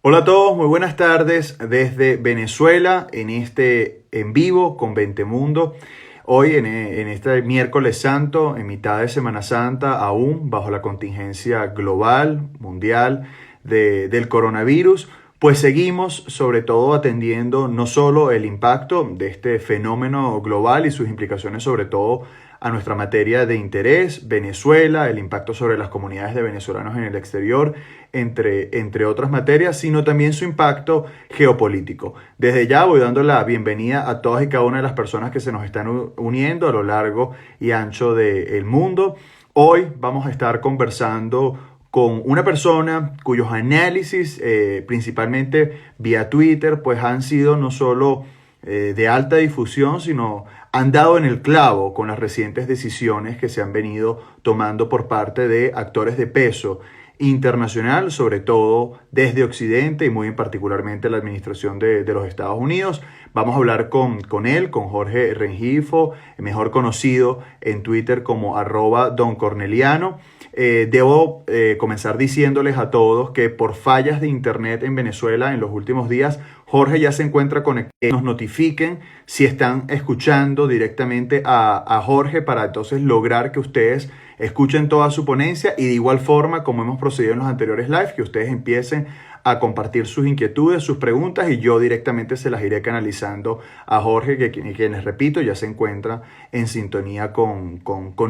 Hola a todos, muy buenas tardes desde Venezuela en este en vivo con Ventemundo. Hoy en este miércoles santo, en mitad de Semana Santa, aún bajo la contingencia global, mundial del coronavirus, pues seguimos sobre todo atendiendo no solo el impacto de este fenómeno global y sus implicaciones sobre todo a nuestra materia de interés, Venezuela, el impacto sobre las comunidades de venezolanos en el exterior, entre otras materias, sino también su impacto geopolítico. Desde ya voy dando la bienvenida a todas y cada una de las personas que se nos están uniendo a lo largo y ancho del mundo. Hoy vamos a estar conversando con una persona cuyos análisis, principalmente vía Twitter, pues han sido no solo de alta difusión, sino han dado en el clavo con las recientes decisiones que se han venido tomando por parte de actores de peso internacional, sobre todo desde Occidente y muy en particularmente la administración de los Estados Unidos. Vamos a hablar con él, con Jorge Rengifo, mejor conocido en Twitter como @doncorneliano. Debo comenzar diciéndoles a todos que por fallas de internet en Venezuela en los últimos días, Jorge ya se encuentra conectado. Nos notifiquen si están escuchando directamente a Jorge para entonces lograr que ustedes escuchen toda su ponencia y de igual forma, como hemos procedido en los anteriores live, que ustedes empiecen a compartir sus inquietudes, sus preguntas y yo directamente se las iré canalizando a Jorge, que les repito, ya se encuentra en sintonía con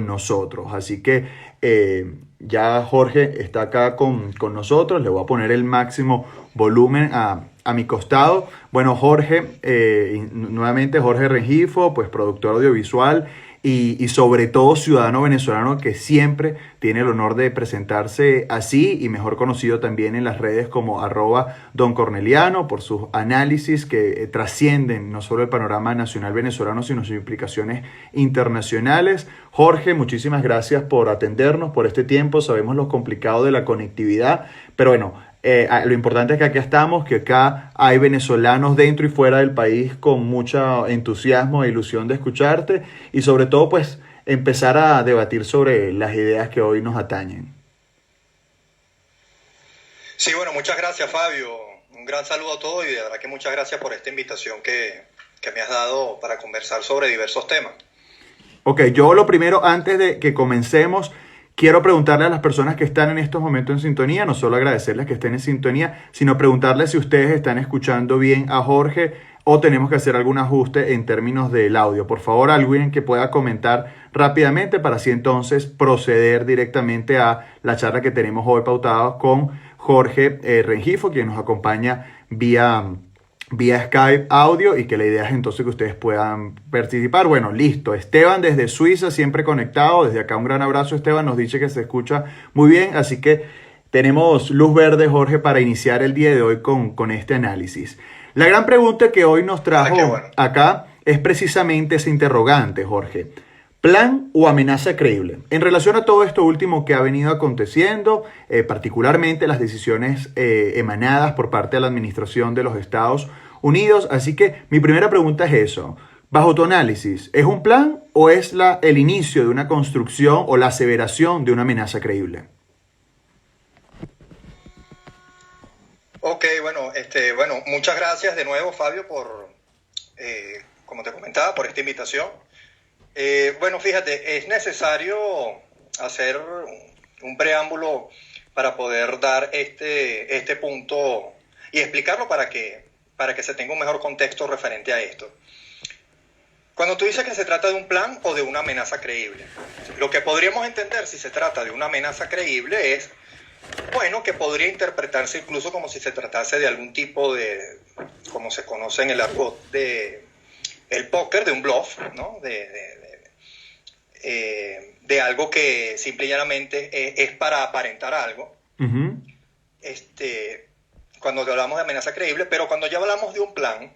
nosotros. Así que ya Jorge está acá con nosotros, le voy a poner el máximo volumen a mi costado. Bueno, Jorge, nuevamente Jorge Rengifo, pues productor audiovisual y sobre todo ciudadano venezolano que siempre tiene el honor de presentarse así y mejor conocido también en las redes como @doncorneliano por sus análisis que trascienden no solo el panorama nacional venezolano sino sus implicaciones internacionales. Jorge, muchísimas gracias por atendernos, por este tiempo. Sabemos lo complicado de la conectividad, pero bueno, lo importante es que aquí estamos, que acá hay venezolanos dentro y fuera del país con mucho entusiasmo e ilusión de escucharte y sobre todo pues empezar a debatir sobre las ideas que hoy nos atañen. Sí, bueno, muchas gracias, Fabio. Un gran saludo a todos y de verdad que muchas gracias por esta invitación que me has dado para conversar sobre diversos temas. Ok, yo lo primero, antes de que comencemos, quiero preguntarle a las personas que están en estos momentos en sintonía, no solo agradecerles que estén en sintonía, sino preguntarles si ustedes están escuchando bien a Jorge o tenemos que hacer algún ajuste en términos del audio. Por favor, alguien que pueda comentar rápidamente para así entonces proceder directamente a la charla que tenemos hoy pautada con Jorge Rengifo, quien nos acompaña vía Skype audio y que la idea es entonces que ustedes puedan participar. Bueno, listo. Esteban desde Suiza, siempre conectado. Desde acá un gran abrazo, Esteban. Nos dice que se escucha muy bien. Así que tenemos luz verde, Jorge, para iniciar el día de hoy con este análisis. La gran pregunta que hoy nos trajo acá es precisamente ese interrogante, Jorge. ¿Plan o amenaza creíble? En relación a todo esto último que ha venido aconteciendo, particularmente las decisiones emanadas por parte de la administración de los Estados Unidos. Así que mi primera pregunta es eso. Bajo tu análisis, ¿es un plan o es el inicio de una construcción o la aseveración de una amenaza creíble? Ok, bueno, muchas gracias de nuevo, Fabio, como te comentaba, por esta invitación. Bueno, fíjate, es necesario hacer un preámbulo para poder dar este punto y explicarlo para que se tenga un mejor contexto referente a esto. Cuando tú dices que se trata de un plan o de una amenaza creíble, lo que podríamos entender si se trata de una amenaza creíble es, bueno, que podría interpretarse incluso como si se tratase de algún tipo de, como se conoce en el argot el póker, de un bluff, ¿no? De algo que simple y llanamente es para aparentar algo. Uh-huh. Cuando hablamos de amenaza creíble, pero cuando ya hablamos de un plan,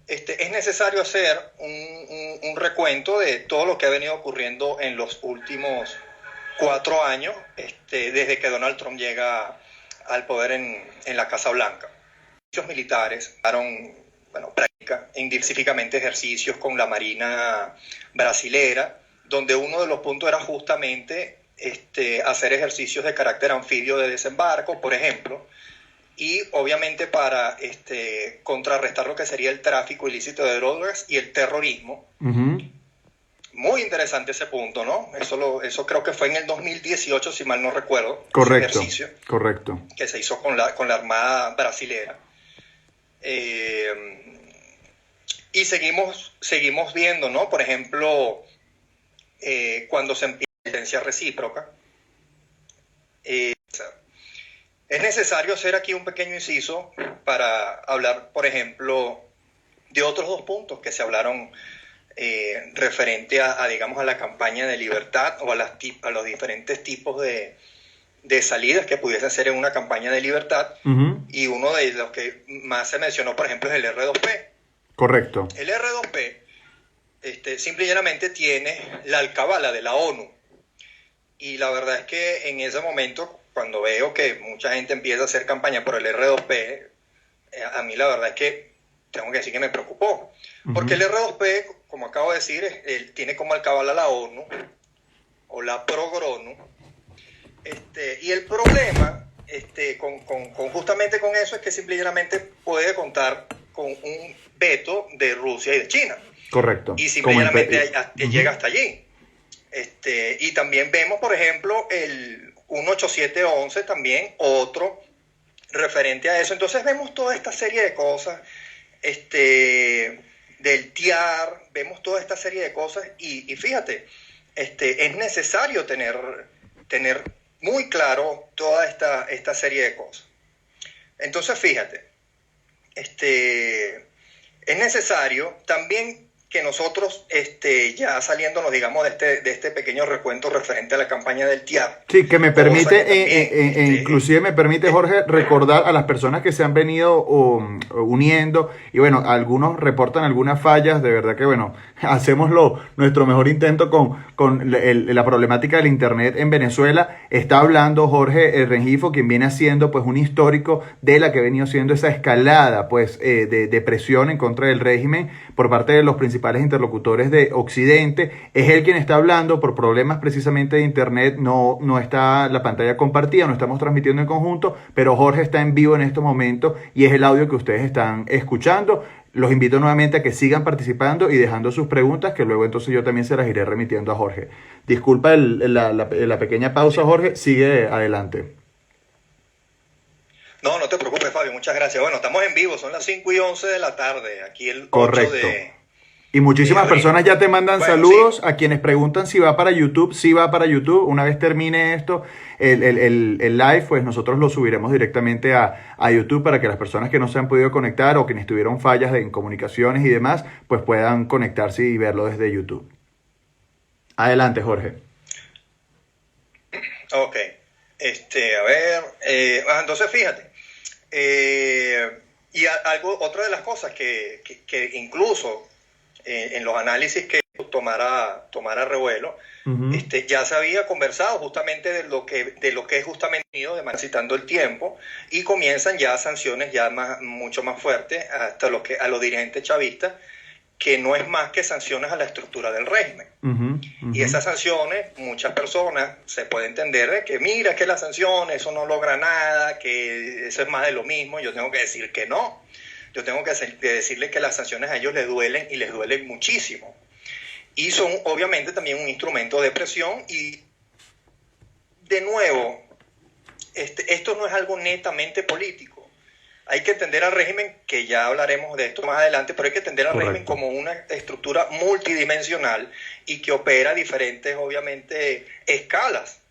es necesario hacer un recuento de todo lo que ha venido ocurriendo en los últimos 4 años, desde que Donald Trump llega al poder en la Casa Blanca. Los militares específicamente ejercicios con la Marina brasilera, donde uno de los puntos era justamente hacer ejercicios de carácter anfibio de desembarco, por ejemplo, y obviamente para contrarrestar lo que sería el tráfico ilícito de drogas y el terrorismo. Uh-huh. Muy interesante ese punto, ¿no? Eso creo que fue en el 2018, si mal no recuerdo. Correcto, ese ejercicio correcto. que se hizo con la Armada Brasilera. Y seguimos viendo, ¿no? Por ejemplo, cuando se empieza la violencia recíproca, es necesario hacer aquí un pequeño inciso para hablar, por ejemplo, de otros dos puntos que se hablaron referente digamos, a la campaña de libertad o a los diferentes tipos de salidas que pudiesen hacer en una campaña de libertad. Uh-huh. Y uno de los que más se mencionó, por ejemplo, es el R2P. Correcto. El R2P simple y llanamente tiene la alcabala de la ONU. Y la verdad es que en ese momento, cuando veo que mucha gente empieza a hacer campaña por el R2P, a mí la verdad es que tengo que decir que me preocupó. Uh-huh. Porque el R2P, como acabo de decir, él tiene como alcabala la ONU o la PROGRONU. Y el problema justamente con eso es que simplemente puede contar con un veto de Rusia y de China. Correcto. Y simplemente llega hasta allí. Y también vemos, por ejemplo, el 18711 también, otro referente a eso. Entonces vemos toda esta serie de cosas, del TIAR, vemos toda esta serie de cosas y fíjate, es necesario tener muy claro toda esta serie de cosas. Entonces, fíjate, es necesario también que nosotros, ya saliéndonos, digamos, de este pequeño recuento referente a la campaña del TIAR. Sí, que me permite, inclusive me permite, Jorge, recordar a las personas que se han venido uniendo, y bueno, algunos reportan algunas fallas, de verdad que bueno, hacemos nuestro mejor intento con la problemática del internet en Venezuela. Está hablando Jorge Rengifo, quien viene haciendo pues un histórico de la que ha venido siendo esa escalada pues de presión en contra del régimen por parte de los principales interlocutores de Occidente. Es él quien está hablando. Por problemas precisamente de internet no está la pantalla compartida, no estamos transmitiendo en conjunto, pero Jorge está en vivo en estos momentos y es el audio que ustedes están escuchando. Los invito nuevamente a que sigan participando y dejando sus preguntas, que luego entonces yo también se las iré remitiendo a Jorge. Disculpa la pequeña pausa, Jorge, sigue adelante. No te preocupes, Fabio, muchas gracias. Bueno, estamos en vivo, son las 5:11 de la tarde, aquí el Correcto. 8 de... Y muchísimas personas ya te mandan saludos. Sí. A quienes preguntan si va para YouTube, sí va para YouTube. Una vez termine esto, el live, pues nosotros lo subiremos directamente a YouTube para que las personas que no se han podido conectar o quienes tuvieron fallas en comunicaciones y demás, pues puedan conectarse y verlo desde YouTube. Adelante, Jorge. Ok. A ver, entonces fíjate. Y otra de las cosas que incluso en los análisis que tomara revuelo, uh-huh. Ya se había conversado justamente de lo que es justamente citando el tiempo, y comienzan ya sanciones ya mucho más fuertes hasta a los dirigentes chavistas, que no es más que sanciones a la estructura del régimen. Uh-huh, uh-huh. Y esas sanciones, muchas personas se puede entender de que mira que las sanciones, eso no logra nada, que eso es más de lo mismo. Yo tengo que decir que no. Yo tengo que decirles que las sanciones a ellos les duelen, y les duelen muchísimo. Y son obviamente también un instrumento de presión. Y de nuevo, esto no es algo netamente político. Hay que entender al régimen, que ya hablaremos de esto más adelante, pero hay que entender al Correcto. régimen como una estructura multidimensional y que opera diferentes, obviamente, escalas.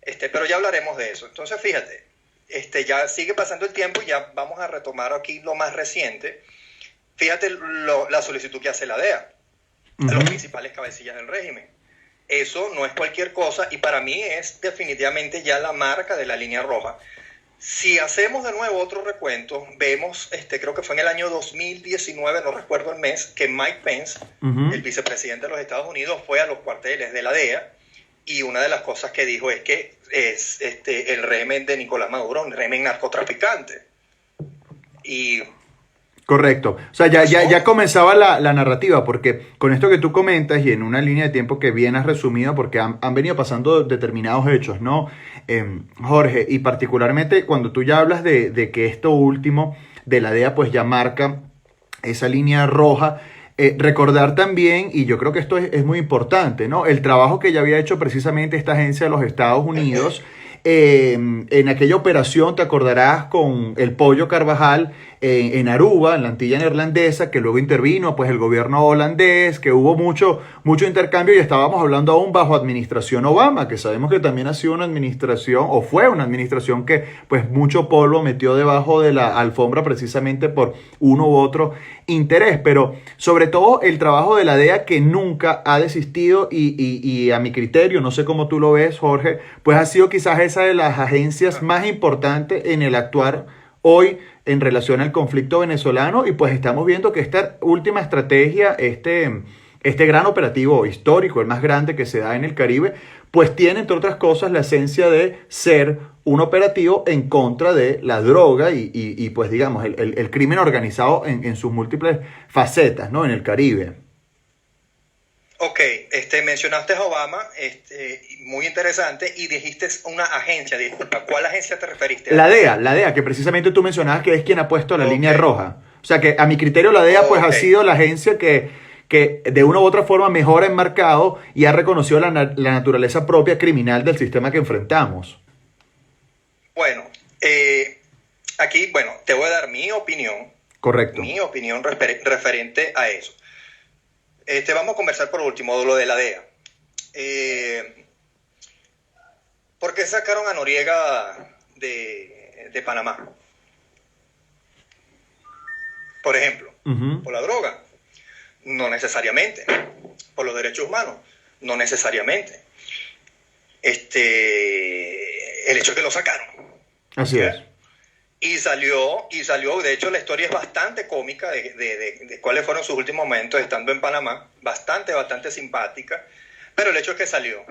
Pero ya hablaremos de eso. Entonces, fíjate. Ya sigue pasando el tiempo y ya vamos a retomar aquí lo más reciente. Fíjate la solicitud que hace la DEA, uh-huh. a los principales cabecillas del régimen. Eso no es cualquier cosa, y para mí es definitivamente ya la marca de la línea roja. Si hacemos de nuevo otro recuento, vemos, creo que fue en el año 2019, no recuerdo el mes, que Mike Pence, uh-huh. el vicepresidente de los Estados Unidos, fue a los cuarteles de la DEA. Y una de las cosas que dijo es que es el régimen de Nicolás Maduro, un régimen narcotraficante. Y Correcto. O sea, ya comenzaba la narrativa, porque con esto que tú comentas y en una línea de tiempo que bien has resumido, porque han venido pasando determinados hechos, ¿no? Jorge, y particularmente cuando tú ya hablas de que esto último de la DEA pues ya marca esa línea roja, recordar también, y yo creo que esto es muy importante, ¿no? El trabajo que ya había hecho precisamente esta agencia de los Estados Unidos. En aquella operación, te acordarás, con el Pollo Carvajal en Aruba, en la Antilla Neerlandesa, que luego intervino pues el gobierno holandés, que hubo mucho intercambio y estábamos hablando aún bajo administración Obama, que sabemos que también ha sido una administración, o fue una administración que pues mucho polvo metió debajo de la alfombra precisamente por uno u otro interés, pero sobre todo el trabajo de la DEA, que nunca ha desistido y a mi criterio, no sé cómo tú lo ves, Jorge, pues ha sido quizás esa de las agencias más importantes en el actuar hoy en relación al conflicto venezolano, y pues estamos viendo que esta última estrategia, este gran operativo histórico, el más grande que se da en el Caribe, pues tiene, entre otras cosas, la esencia de ser un operativo en contra de la droga y pues digamos, el crimen organizado en sus múltiples facetas, ¿no? En el Caribe. Ok, mencionaste a Obama, muy interesante, y dijiste una agencia, disculpa, ¿cuál agencia te referiste? La DEA, que precisamente tú mencionabas que es quien ha puesto la línea roja. O sea que a mi criterio la DEA pues ha sido la agencia que de una u otra forma mejor ha enmarcado y ha reconocido la naturaleza propia criminal del sistema que enfrentamos. Bueno, aquí, te voy a dar mi opinión. Correcto. Mi opinión referente a eso. Vamos a conversar por último de lo de la DEA. ¿Por qué sacaron a Noriega de Panamá? Por ejemplo, por la droga. No necesariamente. Por los derechos humanos. No necesariamente. El hecho es que lo sacaron. Así es. Y salió, de hecho la historia es bastante cómica de cuáles fueron sus últimos momentos estando en Panamá, bastante simpática, pero el hecho es que salió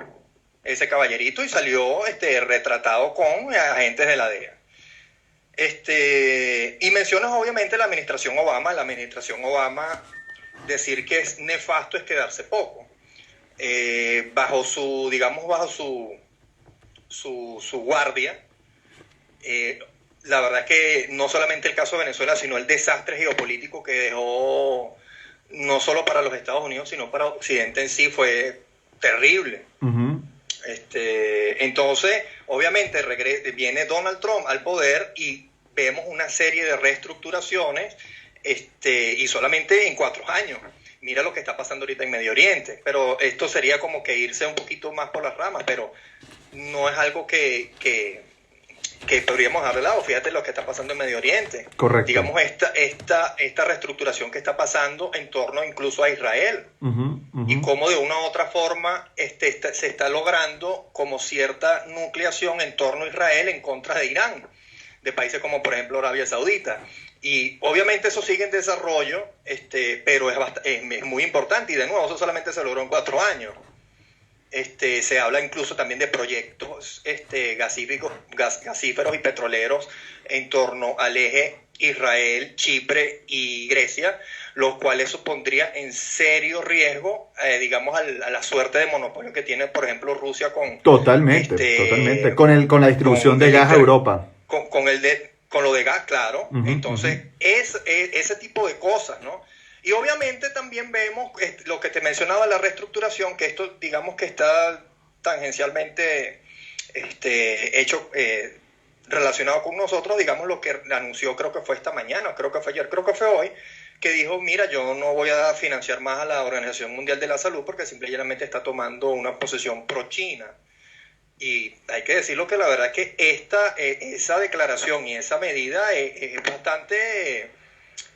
ese caballerito y salió retratado con agentes de la DEA. Y mencionas obviamente la administración Obama, decir que es nefasto es quedarse poco. Bajo su guardia, la verdad es que no solamente el caso de Venezuela, sino el desastre geopolítico que dejó, no solo para los Estados Unidos, sino para Occidente en sí, fue terrible. Uh-huh. Entonces, obviamente, viene Donald Trump al poder y vemos una serie de reestructuraciones, y solamente en 4 años. Mira lo que está pasando ahorita en Medio Oriente, pero esto sería como que irse un poquito más por las ramas, pero no es algo que podríamos dejar de lado. Fíjate lo que está pasando en Medio Oriente. Correcto. Digamos, esta reestructuración que está pasando en torno incluso a Israel. Uh-huh, uh-huh. Y cómo de una u otra forma se está logrando como cierta nucleación en torno a Israel en contra de Irán, de países como por ejemplo Arabia Saudita. Y obviamente eso sigue en desarrollo, pero es muy importante, y de nuevo eso solamente se logró en 4 años. Se habla incluso también de proyectos gasíferos y petroleros en torno al eje Israel, Chipre y Grecia, los cuales supondría en serio riesgo, digamos, a la suerte de monopolio que tiene, por ejemplo, Rusia con... Totalmente. Con la distribución de gas a Europa. Con lo de gas, claro. Uh-huh, entonces, uh-huh. Ese tipo de cosas, ¿no? Y obviamente también vemos lo que te mencionaba, la reestructuración, que esto digamos que está tangencialmente hecho relacionado con nosotros, digamos lo que anunció, creo que fue esta mañana, creo que fue ayer, creo que fue hoy, que dijo, mira, yo no voy a financiar más a la Organización Mundial de la Salud porque simplemente está tomando una posición pro-China. Y hay que decirlo que la verdad es que esa declaración y esa medida es bastante...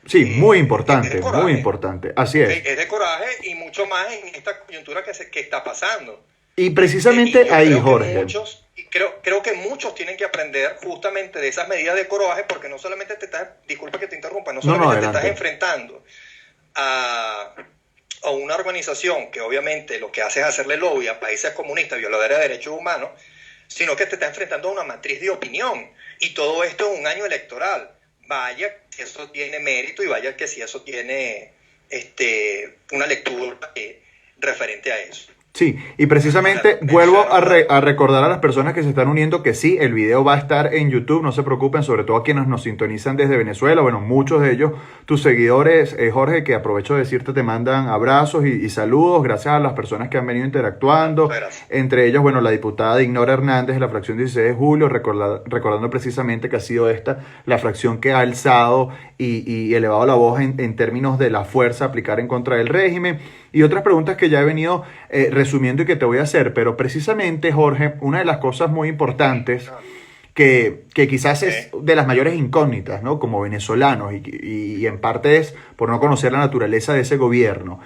Sí, muy importante, muy importante, así es. Es de coraje y mucho más en esta coyuntura que está pasando. Y precisamente ahí, Jorge. Creo que muchos tienen que aprender justamente de esas medidas de coraje, porque no solamente disculpa que te interrumpa, no solamente te estás enfrentando a una organización que obviamente lo que hace es hacerle lobby a países comunistas, violadores de derechos humanos, sino que te estás enfrentando a una matriz de opinión. Y todo esto en un año electoral. vaya que eso tiene mérito y vaya que si eso tiene una lectura referente a eso. Sí, y precisamente vuelvo a recordar a las personas que se están uniendo que sí, el video va a estar en YouTube, no se preocupen, sobre todo a quienes nos sintonizan desde Venezuela, bueno, muchos de ellos, tus seguidores, Jorge, que aprovecho de decirte, te mandan abrazos y saludos, gracias a las personas que han venido interactuando, entre ellos, bueno, la diputada Dignora Hernández de la fracción 16 de julio, recordando precisamente que ha sido esta la fracción que ha alzado y elevado la voz en términos de la fuerza a aplicar en contra del régimen, y otras preguntas que ya he venido resumiendo y que te voy a hacer, pero precisamente, Jorge, una de las cosas muy importantes que quizás es de las mayores incógnitas, ¿no? Como venezolanos y en parte es por no conocer la naturaleza de ese gobierno.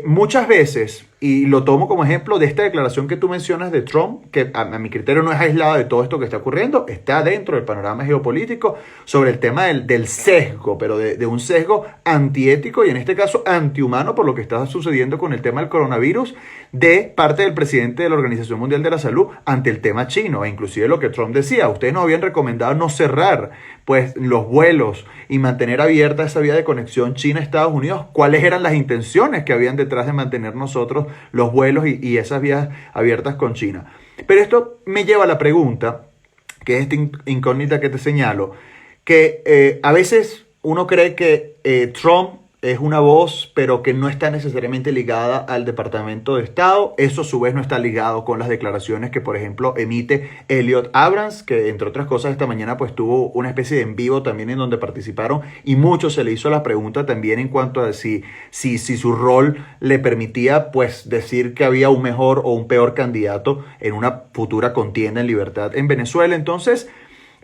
Muchas veces, y lo tomo como ejemplo de esta declaración que tú mencionas de Trump, que a mi criterio no es aislada de todo esto que está ocurriendo, está dentro del panorama geopolítico sobre el tema del sesgo, pero de un sesgo antiético y en este caso antihumano por lo que está sucediendo con el tema del coronavirus de parte del presidente de la Organización Mundial de la Salud ante el tema chino. E inclusive lo que Trump decía, ustedes nos habían recomendado no cerrar pues los vuelos y mantener abierta esa vía de conexión China-Estados Unidos. ¿Cuáles eran las intenciones que habían detrás de mantener nosotros los vuelos y esas vías abiertas con China? Pero esto me lleva a la pregunta, que es esta incógnita que te señalo, que a veces uno cree que Trump es una voz, pero que no está necesariamente ligada al Departamento de Estado. Eso a su vez no está ligado con las declaraciones que, por ejemplo, emite Elliot Abrams, que entre otras cosas esta mañana pues tuvo una especie de en vivo también en donde participaron y mucho se le hizo la pregunta también en cuanto a si su rol le permitía pues decir que había un mejor o un peor candidato en una futura contienda en libertad en Venezuela. Entonces,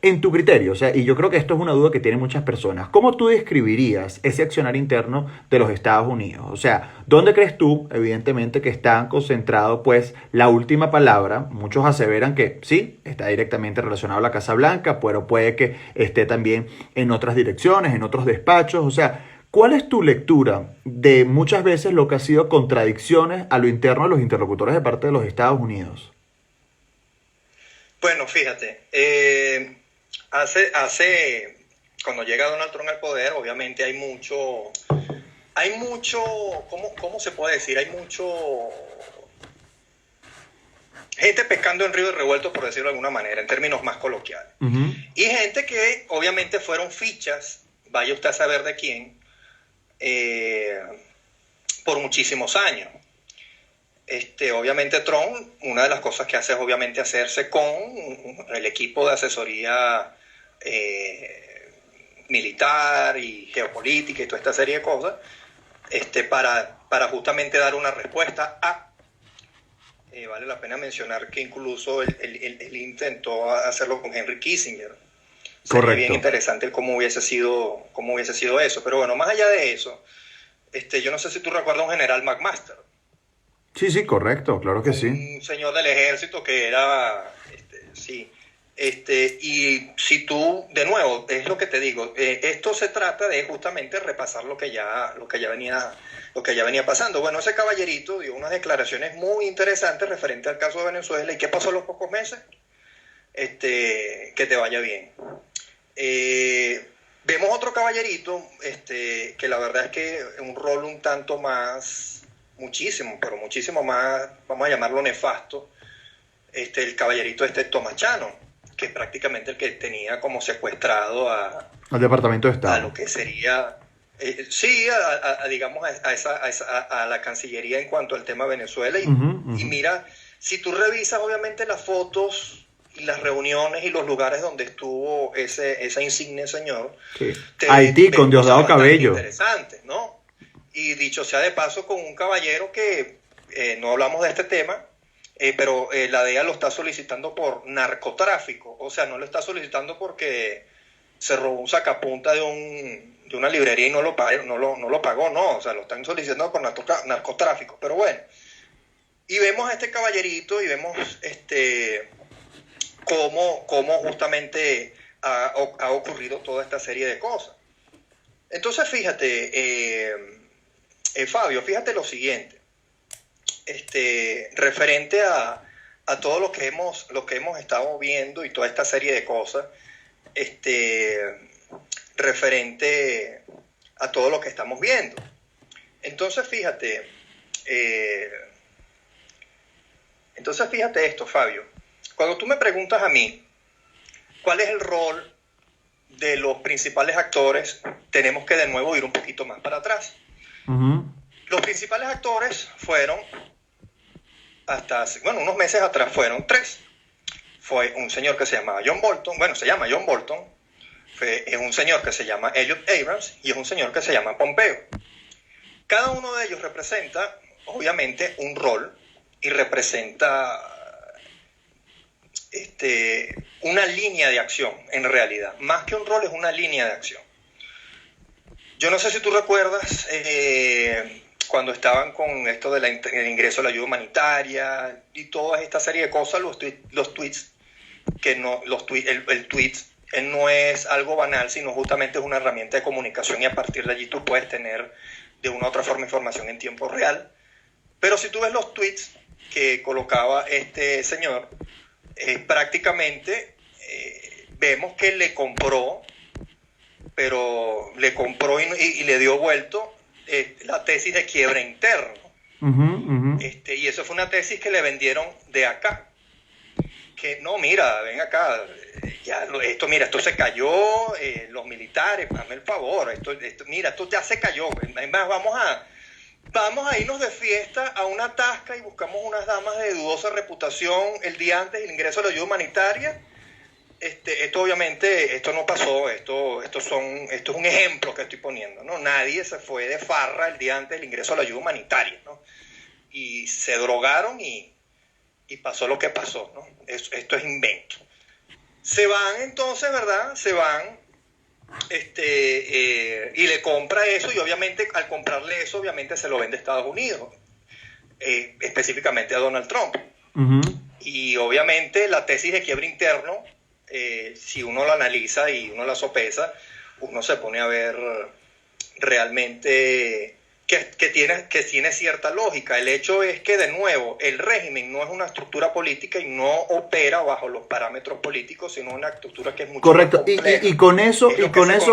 en tu criterio, o sea, y yo creo que esto es una duda que tienen muchas personas, ¿cómo tú describirías ese accionar interno de los Estados Unidos? O sea, ¿dónde crees tú, evidentemente, que está concentrado, pues, la última palabra? Muchos aseveran que sí, está directamente relacionado a la Casa Blanca, pero puede que esté también en otras direcciones, en otros despachos. O sea, ¿cuál es tu lectura de muchas veces lo que ha sido contradicciones a lo interno de los interlocutores de parte de los Estados Unidos? Bueno, fíjate, cuando llega Donald Trump al poder, obviamente hay mucho, ¿cómo se puede decir? Hay mucho gente pescando en ríos revueltos, por decirlo de alguna manera, en términos más coloquiales. Uh-huh. Y gente que obviamente fueron fichas, vaya usted a saber de quién, por muchísimos años. Obviamente Trump, una de las cosas que hace es obviamente hacerse con el equipo de asesoría militar y geopolítica y toda esta serie de cosas, para justamente dar una respuesta a... vale la pena mencionar que incluso él intentó hacerlo con Henry Kissinger. Sería bien interesante cómo hubiese sido eso. Pero bueno, más allá de eso, yo no sé si tú recuerdas a un general McMaster. Sí, correcto, claro que sí. Un señor del ejército que era, y si tú, de nuevo, es lo que te digo, esto se trata de justamente repasar lo que ya venía pasando. Bueno, ese caballerito dio unas declaraciones muy interesantes referente al caso de Venezuela. ¿Y qué pasó a los pocos meses? Que te vaya bien. Vemos otro caballerito, que la verdad es que un rol un tanto más, muchísimo más, vamos a llamarlo nefasto, el caballerito Tomachano, que es prácticamente el que tenía como secuestrado al Departamento de Estado. A lo que sería, digamos, a la Cancillería en cuanto al tema Venezuela. Y mira, si tú revisas obviamente las fotos y las reuniones y los lugares donde estuvo ese insigne señor, sí. Haití con Diosdado Cabello. Interesante, ¿no? Y dicho sea de paso, con un caballero que no hablamos de este tema, pero la DEA lo está solicitando por narcotráfico. O sea, no lo está solicitando porque se robó un sacapunta de una librería y no lo pagó, no. O sea, lo están solicitando por narcotráfico. Pero bueno, y vemos a este caballerito y vemos cómo justamente ha ocurrido toda esta serie de cosas. Entonces, fíjate... Fabio, fíjate lo siguiente, referente a todo lo que hemos estado viendo y toda esta serie de cosas, referente a todo lo que estamos viendo. Entonces fíjate esto, Fabio. Cuando tú me preguntas a mí, ¿cuál es el rol de los principales actores? Tenemos que de nuevo ir un poquito más para atrás. Ujú. Los principales actores fueron, unos meses atrás fueron tres. Fue un señor que se llamaba John Bolton, se llama John Bolton, es un señor que se llama Elliot Abrams y es un señor que se llama Pompeo. Cada uno de ellos representa, obviamente, un rol y representa una línea de acción, en realidad. Más que un rol, es una línea de acción. Yo no sé si tú recuerdas cuando estaban con esto del ingreso a la ayuda humanitaria y toda esta serie de cosas, los tweets, el tweet no es algo banal, sino justamente es una herramienta de comunicación y a partir de allí tú puedes tener de una u otra forma información en tiempo real. Pero si tú ves los tweets que colocaba este señor, prácticamente vemos que le compró y le dio vuelto la tesis de quiebre interno. Uh-huh. Y eso fue una tesis que le vendieron de acá. Que no, mira, ven acá, esto se cayó, los militares, hazme el favor, esto ya se cayó. Vamos a irnos de fiesta a una tasca y buscamos unas damas de dudosa reputación el día antes del ingreso a la ayuda humanitaria. Esto obviamente, esto no pasó, esto es un ejemplo que estoy poniendo, ¿no? Nadie se fue de farra el día antes del ingreso a la ayuda humanitaria, ¿no? Y se drogaron y pasó lo que pasó, ¿no? Esto es invento. Se van entonces, ¿verdad? Y le compra eso y obviamente al comprarle eso, obviamente se lo vende a Estados Unidos, específicamente a Donald Trump. Uh-huh. Y obviamente la tesis de quiebre interno, si uno la analiza y uno la sopesa, uno se pone a ver realmente que tiene cierta lógica. El hecho es que, de nuevo, el régimen no es una estructura política y no opera bajo los parámetros políticos, sino una estructura que es mucho correcto. más compleja. Y con eso,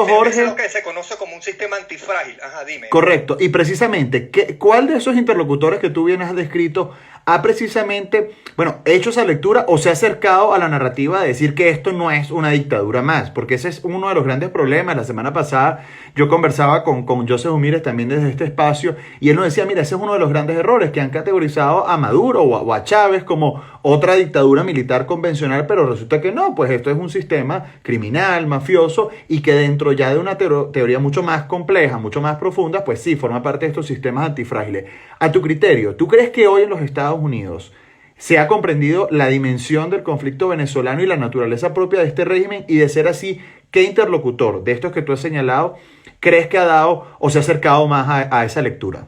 Jorge... Es lo que se conoce como un sistema antifrágil. Ajá, dime. Correcto. Y precisamente, ¿cuál de esos interlocutores que tú bien has descrito ha precisamente, hecho esa lectura o se ha acercado a la narrativa de decir que esto no es una dictadura más? Porque ese es uno de los grandes problemas. La semana pasada yo conversaba con José Humírez también desde este espacio y él nos decía, mira, ese es uno de los grandes errores, que han categorizado a Maduro o a Chávez como otra dictadura militar convencional, pero resulta que no, pues esto es un sistema criminal, mafioso, y que dentro ya de una teoría mucho más compleja, mucho más profunda, pues sí, forma parte de estos sistemas antifrágiles. A tu criterio, ¿tú crees que hoy en los Estados Unidos se ha comprendido la dimensión del conflicto venezolano y la naturaleza propia de este régimen? Y de ser así, ¿qué interlocutor de estos que tú has señalado crees que ha dado o se ha acercado más a esa lectura?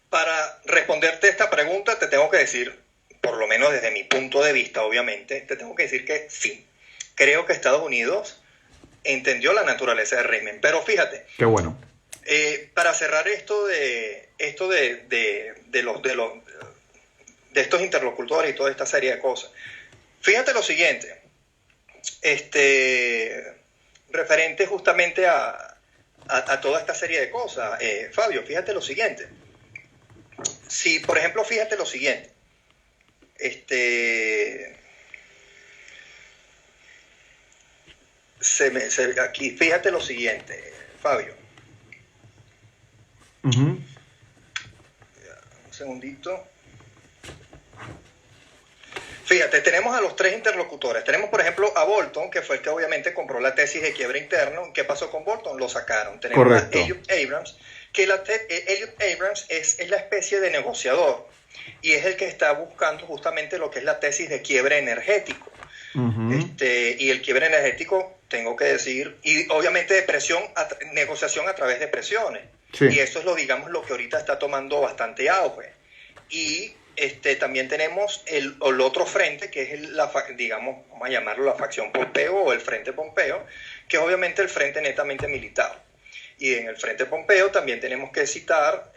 Para responderte esta pregunta te tengo que decir, por lo menos desde mi punto de vista, obviamente, te tengo que decir que sí. Creo que Estados Unidos entendió la naturaleza del régimen. Pero fíjate. Qué bueno. Para cerrar esto de estos interlocutores y toda esta serie de cosas. Fíjate lo siguiente. Referente justamente a toda esta serie de cosas. Fabio, fíjate lo siguiente. Si, por ejemplo, fíjate lo siguiente. Aquí, fíjate lo siguiente, Fabio. Uh-huh. Un segundito. Fíjate, tenemos a los tres interlocutores. Tenemos, por ejemplo, a Bolton, que fue el que obviamente compró la tesis de quiebre interno. ¿Qué pasó con Bolton? Lo sacaron. Tenemos correcto. a Elliot Abrams, que Elliot Abrams es la especie de negociador y es el que está buscando justamente lo que es la tesis de quiebre energético. Uh-huh. Y el quiebre energético, tengo que decir, y obviamente de negociación a través de presiones. Sí. Y eso es lo que ahorita está tomando bastante auge. Y también tenemos el otro frente, que es vamos a llamarlo la facción Pompeo o el Frente Pompeo, que es obviamente el frente netamente militar. Y en el Frente Pompeo también tenemos que citar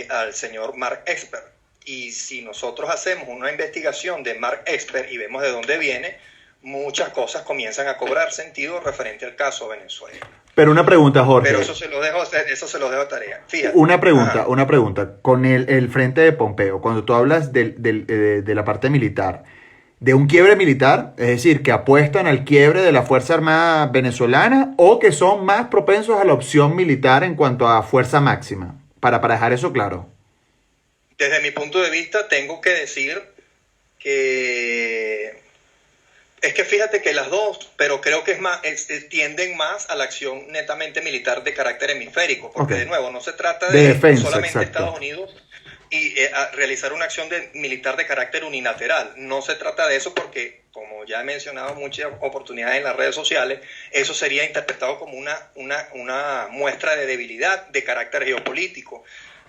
al señor Mark Esper. Y si nosotros hacemos una investigación de Mark Esper y vemos de dónde viene, muchas cosas comienzan a cobrar sentido referente al caso Venezuela. Pero una pregunta, Jorge. Pero eso se lo dejo a tarea. Fíjate. Una pregunta. Con el frente de Pompeo, cuando tú hablas de la parte militar, de un quiebre militar, es decir, que apuestan al quiebre de la Fuerza Armada venezolana o que son más propensos a la opción militar en cuanto a fuerza máxima, para dejar eso claro. Desde mi punto de vista, tengo que decir que es que fíjate que las dos, pero creo que tienden más a la acción netamente militar de carácter hemisférico, porque de nuevo no se trata de defensa, solamente exacto. Estados Unidos y realizar una acción militar de carácter unilateral. No se trata de eso porque, como ya he mencionado muchas oportunidades en las redes sociales, eso sería interpretado como una muestra de debilidad de carácter geopolítico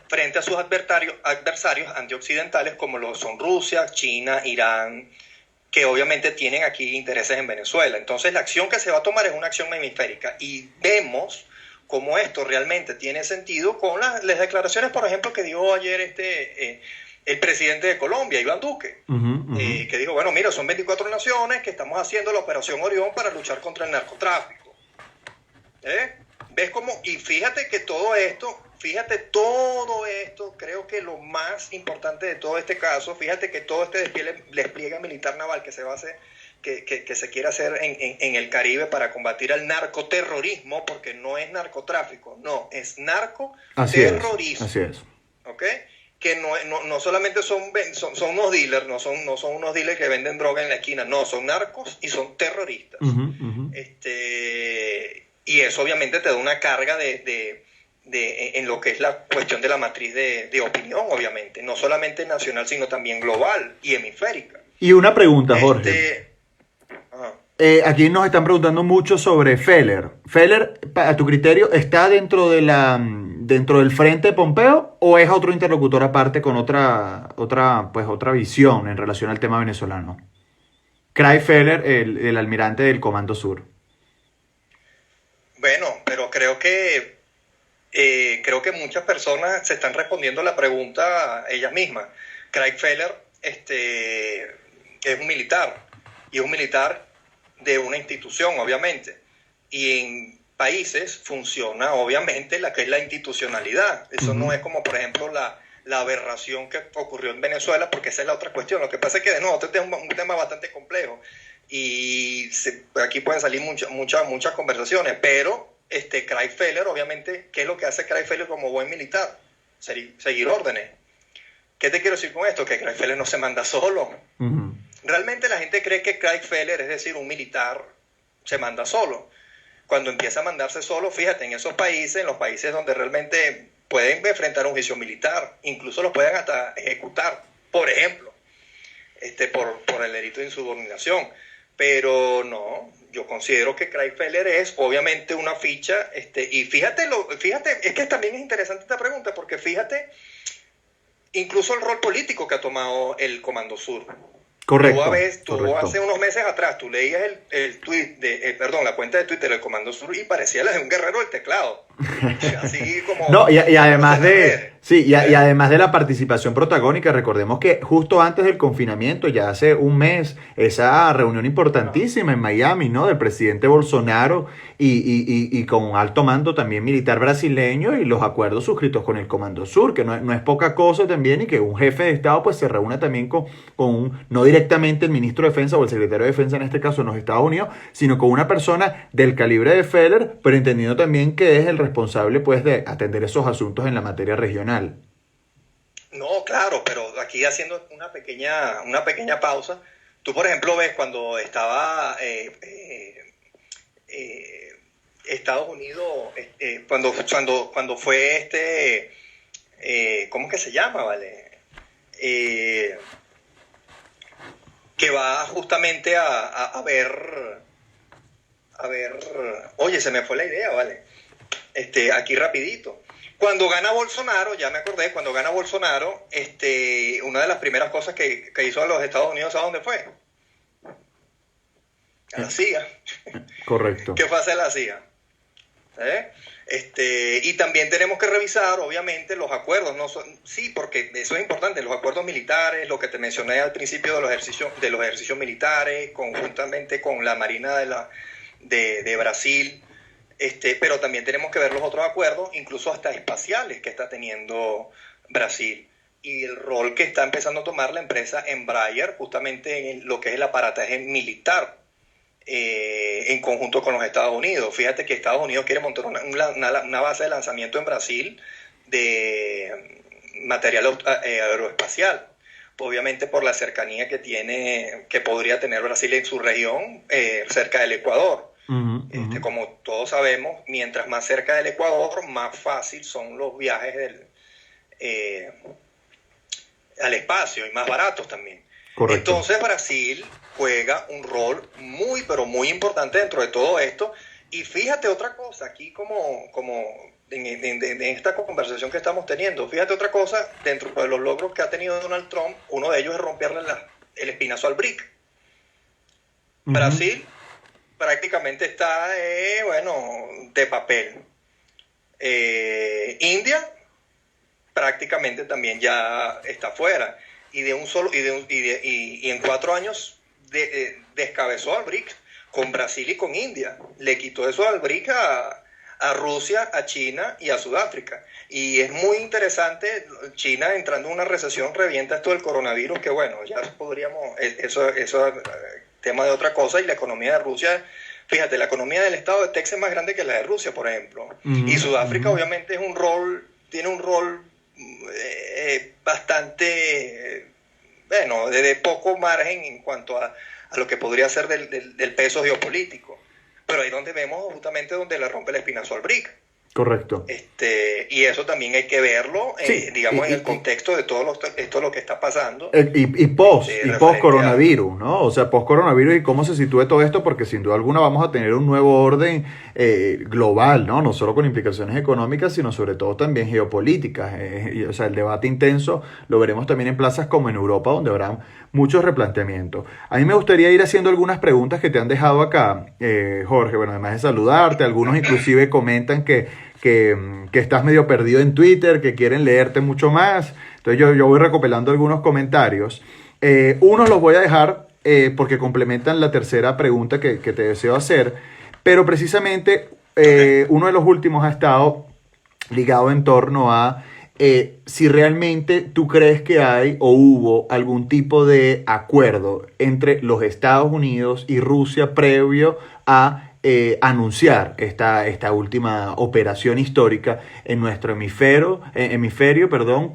frente a sus adversarios antioccidentales como lo son Rusia, China, Irán, que obviamente tienen aquí intereses en Venezuela. Entonces la acción que se va a tomar es una acción hemisférica y vemos cómo esto realmente tiene sentido con las declaraciones, por ejemplo, que dio ayer el presidente de Colombia, Iván Duque, que dijo, bueno, mira, son 24 naciones que estamos haciendo la Operación Orión para luchar contra el narcotráfico. ¿Ves cómo? Y fíjate que todo esto, creo que lo más importante de todo este caso, fíjate que todo este despliegue militar naval que se va a hacer, que se quiere hacer en el Caribe para combatir al narcoterrorismo, porque no es narcotráfico, no, es narcoterrorismo. Así es. ¿Ok? Que no solamente son unos dealers, no son unos dealers que venden droga en la esquina, no, son narcos y son terroristas. Y eso obviamente te da una carga en lo que es la cuestión de la matriz de opinión, obviamente, no solamente nacional, sino también global y hemisférica. Y una pregunta, Jorge. Aquí nos están preguntando mucho sobre Feller. ¿Feller, a tu criterio, está dentro del frente de Pompeo o es otro interlocutor aparte con otra visión en relación al tema venezolano? Craig Feller, el almirante del Comando Sur. Bueno, pero creo que muchas personas se están respondiendo la pregunta ellas mismas. Craig Feller es un militar, y es un militar de una institución, obviamente. Y en países funciona, obviamente, la que es la institucionalidad. Eso no es como, por ejemplo, la aberración que ocurrió en Venezuela, porque esa es la otra cuestión. Lo que pasa es que, de nuevo, este es un tema bastante complejo. Y aquí pueden salir muchas conversaciones, pero Craig Feller, obviamente, ¿qué es lo que hace Craig Feller como buen militar? Seguir órdenes. ¿Qué te quiero decir con esto? Que Craig Feller no se manda solo. Realmente la gente cree que Craig Feller, es decir, un militar, se manda solo. Cuando empieza a mandarse solo, fíjate, en esos países, en los países donde realmente pueden enfrentar un juicio militar, incluso los pueden hasta ejecutar, por ejemplo, por el delito de insubordinación. Pero no, yo considero que Craig Feller es obviamente una ficha, y fíjate, es que también es interesante esta pregunta, porque fíjate, incluso el rol político que ha tomado el Comando Sur. Correcto. Tú hace unos meses atrás, tú leías la cuenta de Twitter del Comando Sur y parecía la de un guerrero del teclado. Así como... No, y además y además de la participación protagónica, recordemos que justo antes del confinamiento, ya hace un mes, esa reunión importantísima en Miami, ¿no? Del presidente Bolsonaro y con alto mando también militar brasileño y los acuerdos suscritos con el Comando Sur, que no es poca cosa también, y que un jefe de Estado pues se reúne también no directamente el ministro de Defensa o el secretario de Defensa en este caso en los Estados Unidos, sino con una persona del calibre de Feller, pero entendiendo también que es el responsable pues de atender esos asuntos en la materia regional. No, claro, pero aquí haciendo una pequeña pausa, tú por ejemplo ves cuando estaba Estados Unidos, cuando fue ¿cómo que se llama, vale? Que va justamente a ver, oye, se me fue la idea, vale. Aquí rapidito. Cuando gana Bolsonaro, ya me acordé, cuando gana Bolsonaro, una de las primeras cosas que hizo a los Estados Unidos, ¿a dónde fue? A la CIA. Correcto. ¿Qué fue hacer la CIA? Y también tenemos que revisar, obviamente, los acuerdos. Sí, porque eso es importante, los acuerdos militares, lo que te mencioné al principio de los ejercicios militares, conjuntamente con la Marina de Brasil. Pero también tenemos que ver los otros acuerdos, incluso hasta espaciales, que está teniendo Brasil. Y el rol que está empezando a tomar la empresa Embraer, justamente en lo que es el aparataje militar, en conjunto con los Estados Unidos. Fíjate que Estados Unidos quiere montar una base de lanzamiento en Brasil de material aeroespacial. Obviamente por la cercanía que podría tener Brasil en su región, cerca del Ecuador. Como todos sabemos, mientras más cerca del Ecuador, más fácil son los viajes al espacio y más baratos también. Correcto. Entonces Brasil juega un rol muy, pero muy importante dentro de todo esto. Y fíjate otra cosa, aquí como en esta conversación que estamos teniendo, fíjate otra cosa, dentro de los logros que ha tenido Donald Trump, uno de ellos es romperle el espinazo al BRIC. Brasil prácticamente está, de papel. India prácticamente también ya está fuera. Y en 4 años descabezó al BRIC con Brasil y con India. Le quitó eso al BRIC a Rusia, a China y a Sudáfrica. Y es muy interesante, China entrando en una recesión revienta esto del coronavirus, que bueno, ya podríamos, eso es tema de otra cosa. Y la economía de Rusia, fíjate, la economía del estado de Texas es más grande que la de Rusia, por ejemplo. Y Sudáfrica obviamente tiene un rol bastante, de poco margen en cuanto a lo que podría ser del peso geopolítico. Pero ahí donde vemos justamente donde le rompe el espinazo al BRIC. Correcto. Y eso también hay que verlo, en el contexto de todo esto lo que está pasando. Y post coronavirus, ¿no? O sea, post coronavirus y cómo se sitúe todo esto, porque sin duda alguna vamos a tener un nuevo orden global, ¿no? No solo con implicaciones económicas, sino sobre todo también geopolíticas. O sea, el debate intenso lo veremos también en plazas como en Europa, donde habrá muchos replanteamientos. A mí me gustaría ir haciendo algunas preguntas que te han dejado acá, Jorge. Bueno, además de saludarte, algunos inclusive comentan que estás medio perdido en Twitter, que quieren leerte mucho más. Entonces yo voy recopilando algunos comentarios. Unos los voy a dejar porque complementan la tercera pregunta que te deseo hacer. Pero precisamente uno de los últimos ha estado ligado en torno a si realmente tú crees que hay o hubo algún tipo de acuerdo entre los Estados Unidos y Rusia previo a anunciar esta última operación histórica en nuestro hemisferio,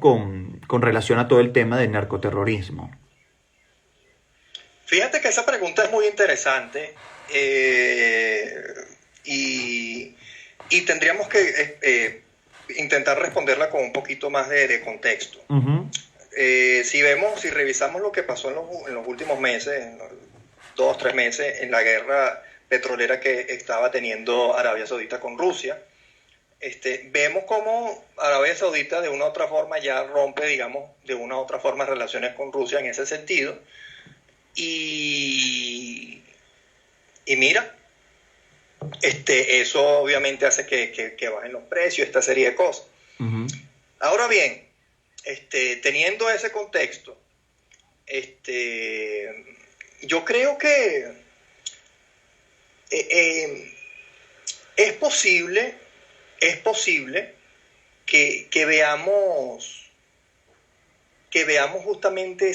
con relación a todo el tema del narcoterrorismo. Fíjate que esa pregunta es muy interesante y tendríamos que intentar responderla con un poquito más de contexto. Si revisamos lo que pasó en los últimos meses, en los 2-3 meses, en la guerra petrolera que estaba teniendo Arabia Saudita con Rusia, vemos cómo Arabia Saudita de una u otra forma ya rompe, digamos, de una u otra forma relaciones con Rusia en ese sentido. Y mira, eso obviamente hace que bajen los precios, esta serie de cosas. Ahora bien, teniendo ese contexto, yo creo que es posible que veamos justamente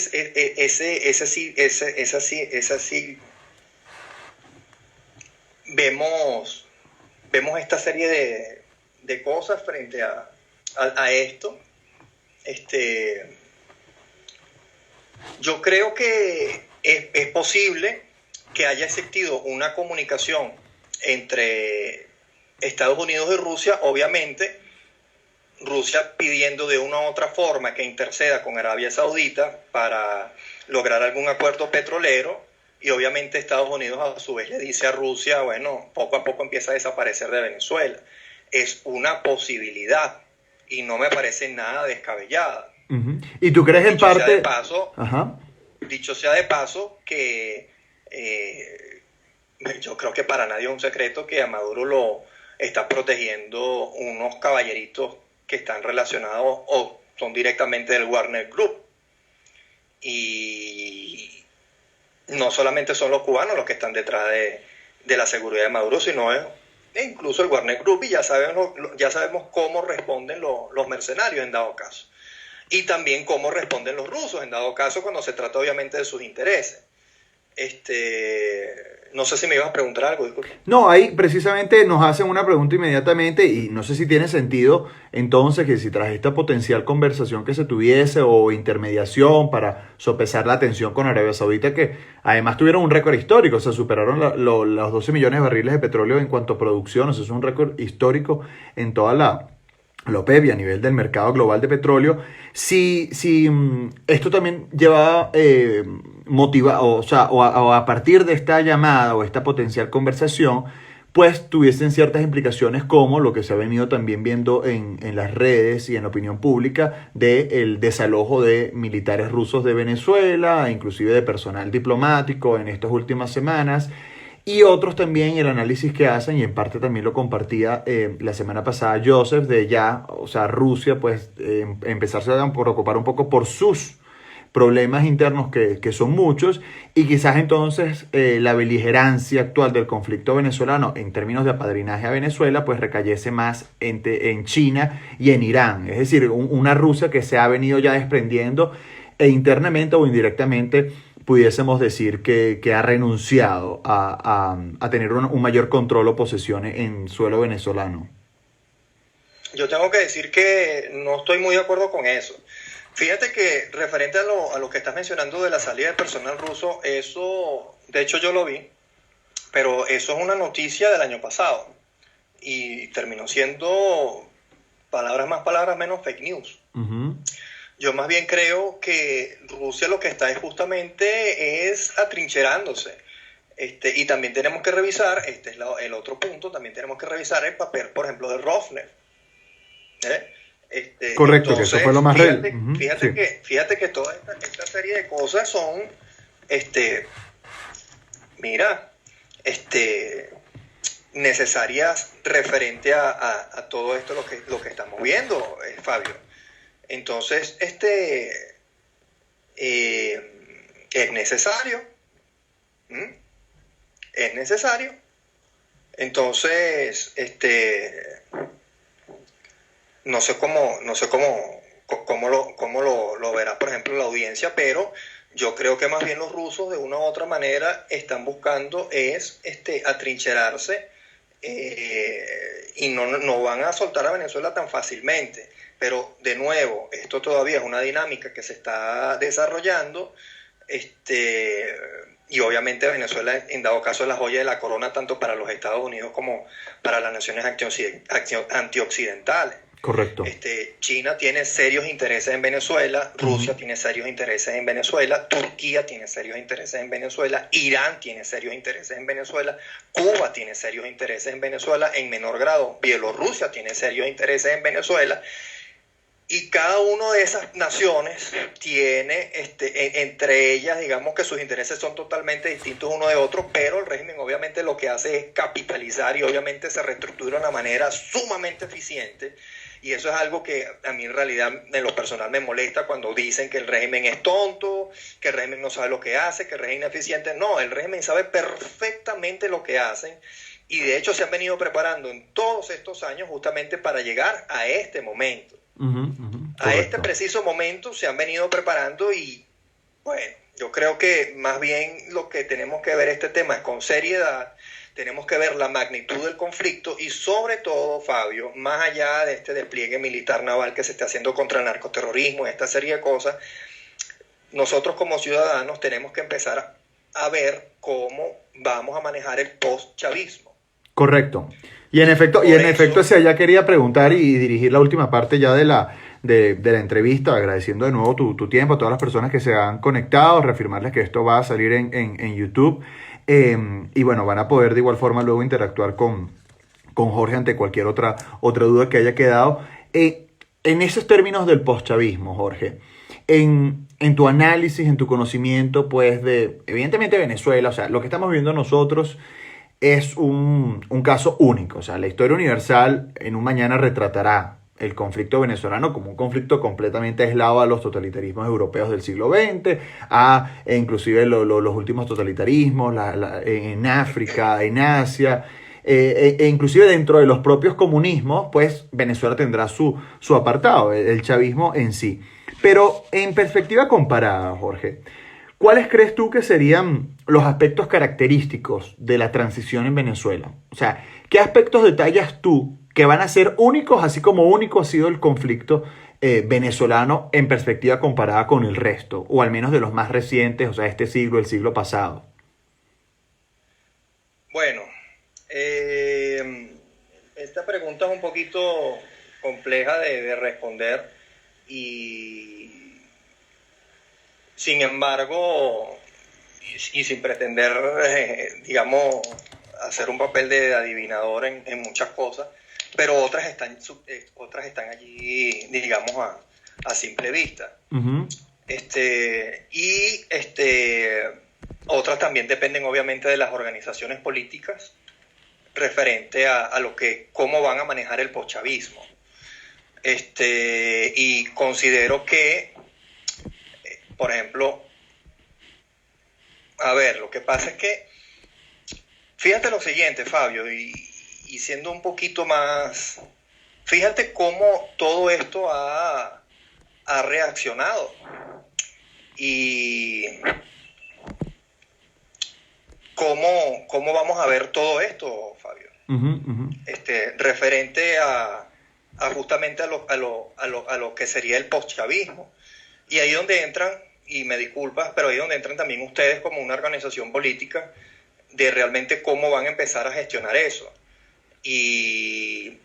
vemos esta serie de cosas frente a esto. Yo creo que es posible que haya existido una comunicación entre Estados Unidos y Rusia, obviamente Rusia pidiendo de una u otra forma que interceda con Arabia Saudita para lograr algún acuerdo petrolero, y obviamente Estados Unidos a su vez le dice a Rusia, bueno, poco a poco empieza a desaparecer de Venezuela. Es una posibilidad y no me parece nada descabellada. ¿Y tú crees en parte? Dicho sea de paso que yo creo que para nadie es un secreto que a Maduro está protegiendo unos caballeritos que están relacionados o son directamente del Wagner Group. Y no solamente son los cubanos los que están detrás de la seguridad de Maduro, sino incluso el Wagner Group, y ya sabemos cómo responden los mercenarios en dado caso. Y también cómo responden los rusos en dado caso cuando se trata obviamente de sus intereses. No sé si me ibas a preguntar algo, disculpe. No, ahí precisamente nos hacen una pregunta inmediatamente y no sé si tiene sentido entonces que si tras esta potencial conversación que se tuviese o intermediación para sopesar la tensión con Arabia Saudita, que además tuvieron un récord histórico, o sea, superaron los 12 millones de barriles de petróleo en cuanto a producción, o sea, es un récord histórico en toda la OPEP y a nivel del mercado global de petróleo. Si esto también lleva o a partir de esta llamada o esta potencial conversación, pues tuviesen ciertas implicaciones como lo que se ha venido también viendo en las redes y en la opinión pública del desalojo de militares rusos de Venezuela, inclusive de personal diplomático en estas últimas semanas. Y otros también el análisis que hacen, y en parte también lo compartía la semana pasada Joseph, de ya, o sea, Rusia pues empezarse a preocupar un poco por sus problemas internos que son muchos, y quizás entonces la beligerancia actual del conflicto venezolano en términos de apadrinaje a Venezuela pues recayese más en China y en Irán. Es decir, una Rusia que se ha venido ya desprendiendo e internamente o indirectamente pudiésemos decir que ha renunciado a tener un mayor control o posesión en suelo venezolano. Yo tengo que decir que no estoy muy de acuerdo con eso. Fíjate que referente a lo que estás mencionando de la salida del personal ruso, eso, de hecho yo lo vi, pero eso es una noticia del año pasado y terminó siendo palabras más, palabras menos fake news. Uh-huh. Yo más bien creo que Rusia lo que está es justamente atrincherándose. Y también tenemos que revisar, este es el otro punto, también tenemos que revisar el papel, por ejemplo, de Rosneft. Correcto, entonces, que eso fue lo más real. Fíjate que toda esta serie de cosas son, necesarias referente a todo esto lo que estamos viendo, Fabio. Entonces, es necesario. Es necesario. Entonces, no sé cómo lo verá, por ejemplo, la audiencia, pero yo creo que más bien los rusos de una u otra manera están buscando atrincherarse y no van a soltar a Venezuela tan fácilmente. Pero, de nuevo, esto todavía es una dinámica que se está desarrollando, y obviamente Venezuela, en dado caso, es la joya de la corona tanto para los Estados Unidos como para las naciones antioccidentales. Correcto. China tiene serios intereses en Venezuela, Rusia tiene serios intereses en Venezuela, Turquía tiene serios intereses en Venezuela, Irán tiene serios intereses en Venezuela, Cuba tiene serios intereses en Venezuela, en menor grado Bielorrusia tiene serios intereses en Venezuela. Y cada una de esas naciones tiene, entre ellas, digamos que sus intereses son totalmente distintos uno de otro, pero el régimen obviamente lo que hace es capitalizar y obviamente se reestructura de una manera sumamente eficiente. Y eso es algo que a mí en realidad en lo personal me molesta cuando dicen que el régimen es tonto, que el régimen no sabe lo que hace, que el régimen es eficiente. No, el régimen sabe perfectamente lo que hacen y de hecho se han venido preparando en todos estos años justamente para llegar a este momento. A este preciso momento se han venido preparando y bueno, yo creo que más bien lo que tenemos que ver este tema es con seriedad, tenemos que ver la magnitud del conflicto y sobre todo, Fabio, más allá de este despliegue militar naval que se está haciendo contra el narcoterrorismo y esta serie de cosas, nosotros como ciudadanos tenemos que empezar a ver cómo vamos a manejar el post-chavismo. Correcto. Y en efecto, hacia allá quería preguntar y dirigir la última parte ya de la entrevista, agradeciendo de nuevo tu tiempo a todas las personas que se han conectado, reafirmarles que esto va a salir en YouTube, y bueno, van a poder de igual forma luego interactuar con Jorge ante cualquier otra duda que haya quedado. En esos términos del postchavismo, Jorge, en tu análisis, en tu conocimiento, pues, evidentemente Venezuela, o sea, lo que estamos viendo nosotros, es un caso único. O sea, la historia universal en un mañana retratará el conflicto venezolano como un conflicto completamente aislado a los totalitarismos europeos del siglo XX, e inclusive los últimos totalitarismos en África, en Asia, e inclusive dentro de los propios comunismos, pues Venezuela tendrá su apartado, el chavismo en sí. Pero en perspectiva comparada, Jorge, ¿cuáles crees tú que serían los aspectos característicos de la transición en Venezuela? O sea, ¿qué aspectos detallas tú que van a ser únicos, así como único ha sido el conflicto venezolano en perspectiva comparada con el resto, o al menos de los más recientes, o sea, este siglo, el siglo pasado? Bueno, esta pregunta es un poquito compleja de responder y sin embargo, y sin pretender, digamos, hacer un papel de adivinador en muchas cosas, pero otras están allí, digamos, a simple vista. Uh-huh. Otras también dependen obviamente de las organizaciones políticas referente a cómo van a manejar el poschavismo. Y considero que, por ejemplo, a ver, lo que pasa es que, fíjate lo siguiente, Fabio, y siendo un poquito más, fíjate cómo todo esto ha reaccionado. Y cómo vamos a ver todo esto, Fabio. Uh-huh, uh-huh. Referente a justamente a lo que sería el postchavismo. Y ahí donde entran, y me disculpas, pero ahí donde entran también ustedes como una organización política de realmente cómo van a empezar a gestionar eso. Y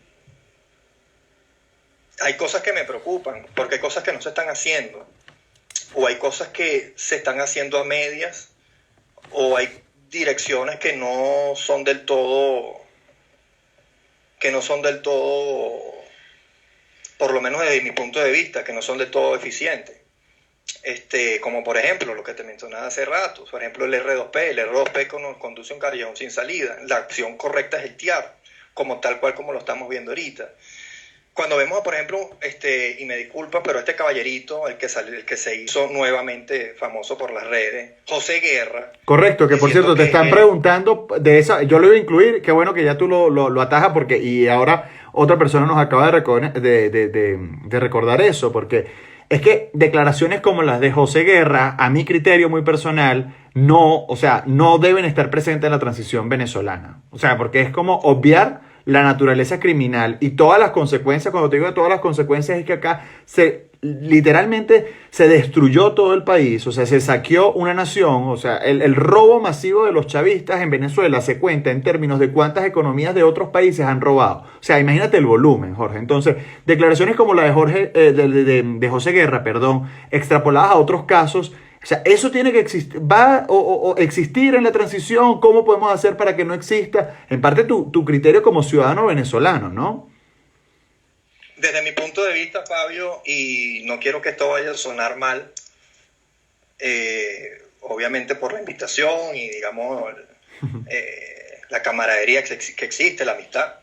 hay cosas que me preocupan, porque hay cosas que no se están haciendo, o hay cosas que se están haciendo a medias, o hay direcciones que no son del todo, por lo menos desde mi punto de vista, que no son del todo eficientes. Como por ejemplo lo que te mencionaba hace rato, por ejemplo el R2P. El R2P conduce a un callejón sin salida. La acción correcta es el TIAR, tal cual como lo estamos viendo ahorita. Cuando vemos, por ejemplo, y me disculpas, pero este caballerito, el que se hizo nuevamente famoso por las redes, José Guerra. Correcto, que por cierto, te están preguntando de esa, yo lo iba a incluir, qué bueno que ya tú lo atajas, porque, y ahora otra persona nos acaba de recordar eso, porque es que declaraciones como las de José Guerra, a mi criterio muy personal, no deben estar presentes en la transición venezolana. O sea, porque es como obviar la naturaleza criminal y todas las consecuencias. Cuando te digo todas las consecuencias, es que acá literalmente se destruyó todo el país, o sea, se saqueó una nación. O sea, el robo masivo de los chavistas en Venezuela se cuenta en términos de cuántas economías de otros países han robado. O sea, imagínate el volumen, Jorge. Entonces, declaraciones como la de José Guerra, extrapoladas a otros casos. O sea, eso tiene que existir, existir en la transición. ¿Cómo podemos hacer para que no exista? En parte tu criterio como ciudadano venezolano, ¿no? Desde mi punto de vista, Fabio, y no quiero que esto vaya a sonar mal, obviamente por la invitación y digamos la camaradería que existe, la amistad.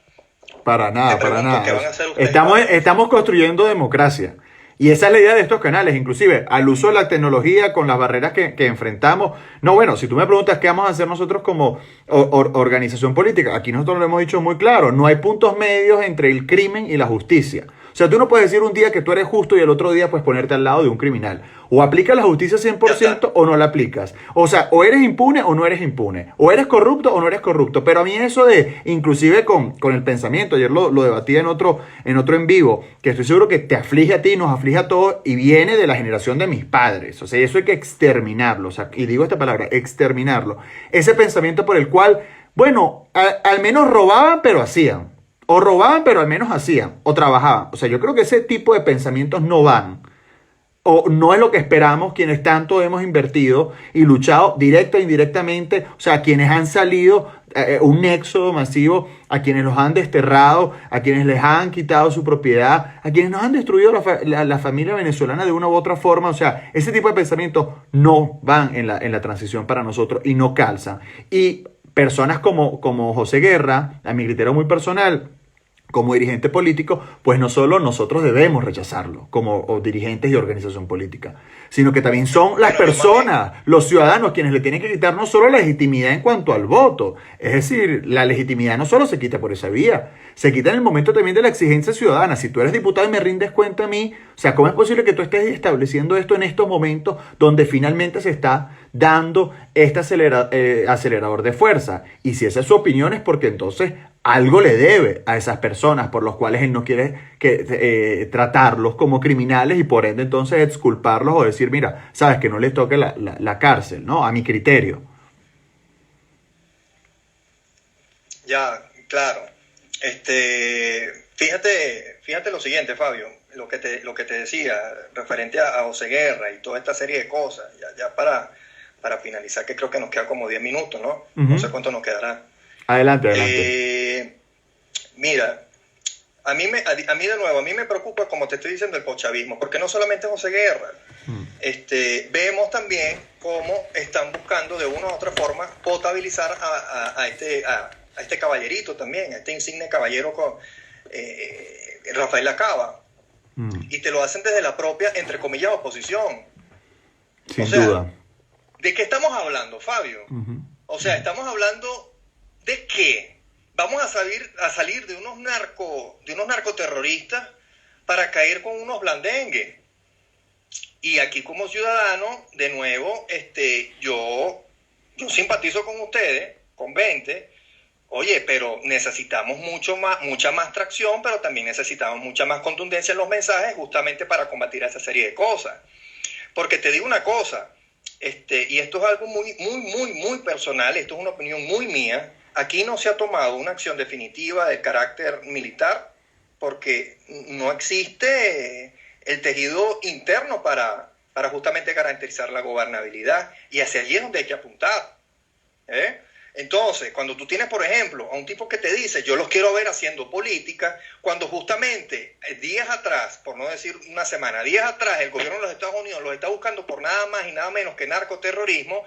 Para nada, para nada. ¿Qué van a hacer ustedes? Estamos construyendo democracia. Y esa es la idea de estos canales, inclusive al uso de la tecnología con las barreras que enfrentamos. No, bueno, si tú me preguntas qué vamos a hacer nosotros como organización política, aquí nosotros lo hemos dicho muy claro, no hay puntos medios entre el crimen y la justicia. O sea, tú no puedes decir un día que tú eres justo y el otro día pues ponerte al lado de un criminal. O aplicas la justicia 100% o no la aplicas. O sea, o eres impune o no eres impune. O eres corrupto o no eres corrupto. Pero a mí eso de, inclusive con el pensamiento, ayer lo debatía en otro en vivo, que estoy seguro que te aflige a ti, nos aflige a todos y viene de la generación de mis padres. O sea, eso hay que exterminarlo. O sea, y digo esta palabra, exterminarlo. Ese pensamiento por el cual, bueno, al menos robaban pero hacían. O robaban, pero al menos hacían. O trabajaban. O sea, yo creo que ese tipo de pensamientos no van. O no es lo que esperamos quienes tanto hemos invertido y luchado directa e indirectamente. O sea, quienes han salido un éxodo masivo, a quienes los han desterrado, a quienes les han quitado su propiedad, a quienes nos han destruido la familia venezolana de una u otra forma. O sea, ese tipo de pensamientos no van en la transición para nosotros y no calzan. Y personas como José Guerra, a mi criterio muy personal, como dirigente político, pues no solo nosotros debemos rechazarlo como dirigentes y organización política, sino que también son las personas, los ciudadanos, quienes le tienen que quitar no solo la legitimidad en cuanto al voto. Es decir, la legitimidad no solo se quita por esa vía, se quita en el momento también de la exigencia ciudadana. Si tú eres diputado y me rindes cuenta a mí, o sea, ¿cómo es posible que tú estés estableciendo esto en estos momentos donde finalmente se está dando este acelerador de fuerza? Y si esa es su opinión es porque entonces algo le debe a esas personas por los cuales él no quiere tratarlos como criminales y por ende entonces exculparlos o decir, mira, sabes que no les toque la cárcel, ¿no? A mi criterio. Ya, claro. Fíjate lo siguiente, Fabio, lo que te decía referente a José Guerra y toda esta serie de cosas, ya para finalizar, que creo que nos quedan como 10 minutos, ¿no? Uh-huh. No sé cuánto nos quedará. Adelante. Mira, a mí de nuevo, a mí me preocupa, como te estoy diciendo, el pochavismo, porque no solamente José Guerra, vemos también cómo están buscando de una u otra forma potabilizar a este caballerito también, a este insigne caballero Rafael Lacaba, y te lo hacen desde la propia, entre comillas, oposición. Sin duda. ¿De qué estamos hablando, Fabio? Uh-huh. O sea, estamos hablando de qué. Vamos a salir de unos narcoterroristas para caer con unos blandengues. Y aquí como ciudadano, de nuevo, yo simpatizo con ustedes, con 20. Oye, pero necesitamos mucha más tracción, pero también necesitamos mucha más contundencia en los mensajes justamente para combatir esa serie de cosas. Porque te digo una cosa, y esto es algo muy personal, esto es una opinión muy mía. Aquí no se ha tomado una acción definitiva de carácter militar porque no existe el tejido interno para justamente garantizar la gobernabilidad, y hacia allí es donde hay que apuntar. Entonces, cuando tú tienes, por ejemplo, a un tipo que te dice, yo los quiero ver haciendo política, cuando justamente días atrás, por no decir una semana, días atrás el gobierno de los Estados Unidos los está buscando por nada más y nada menos que narcoterrorismo,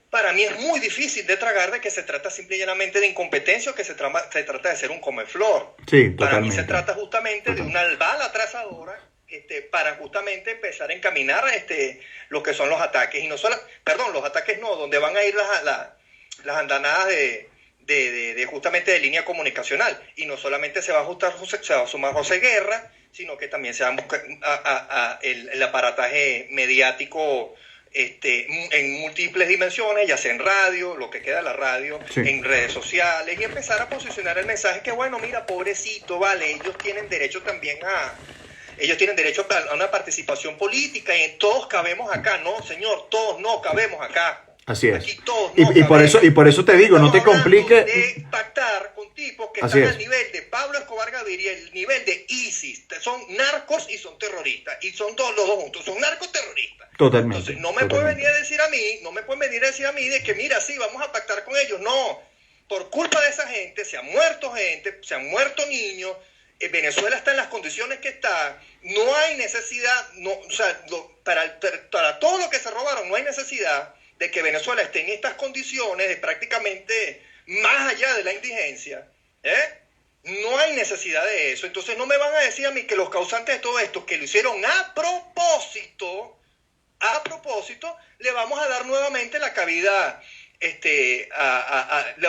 para mí es muy difícil de tragar de que se trata simple y llanamente de incompetencia o que se trata de ser un comeflor. Sí, para mí se trata justamente de una bala trazadora para justamente empezar a encaminar lo que son los ataques. Y no solo, los ataques no, donde van a ir las andanadas de justamente de línea comunicacional. Y no solamente se va a sumar José Guerra, sino que también se va a buscar el aparataje mediático en múltiples dimensiones, ya sea en radio, lo que queda de la radio, sí, en redes sociales, y empezar a posicionar el mensaje que, bueno, mira, pobrecito, vale, ellos tienen derecho también a una participación política y todos cabemos acá. No, señor, todos no cabemos acá. Así es. Aquí todos y por eso te digo, no te compliques. De pactar con tipos que están al nivel de Pablo Escobar Gaviria, el nivel de ISIS. Son narcos y son terroristas. Y son los dos juntos, son narcoterroristas. Totalmente. Entonces, no me pueden venir a decir a mí de que, mira, sí, vamos a pactar con ellos. No, por culpa de esa gente se han muerto niños. Venezuela está en las condiciones que está. No hay necesidad, para todo lo que se robaron, no hay necesidad de que Venezuela esté en estas condiciones de prácticamente más allá de la indigencia. No hay necesidad de eso. Entonces no me van a decir a mí que los causantes de todo esto, que lo hicieron a propósito, le vamos a dar nuevamente la cabida, le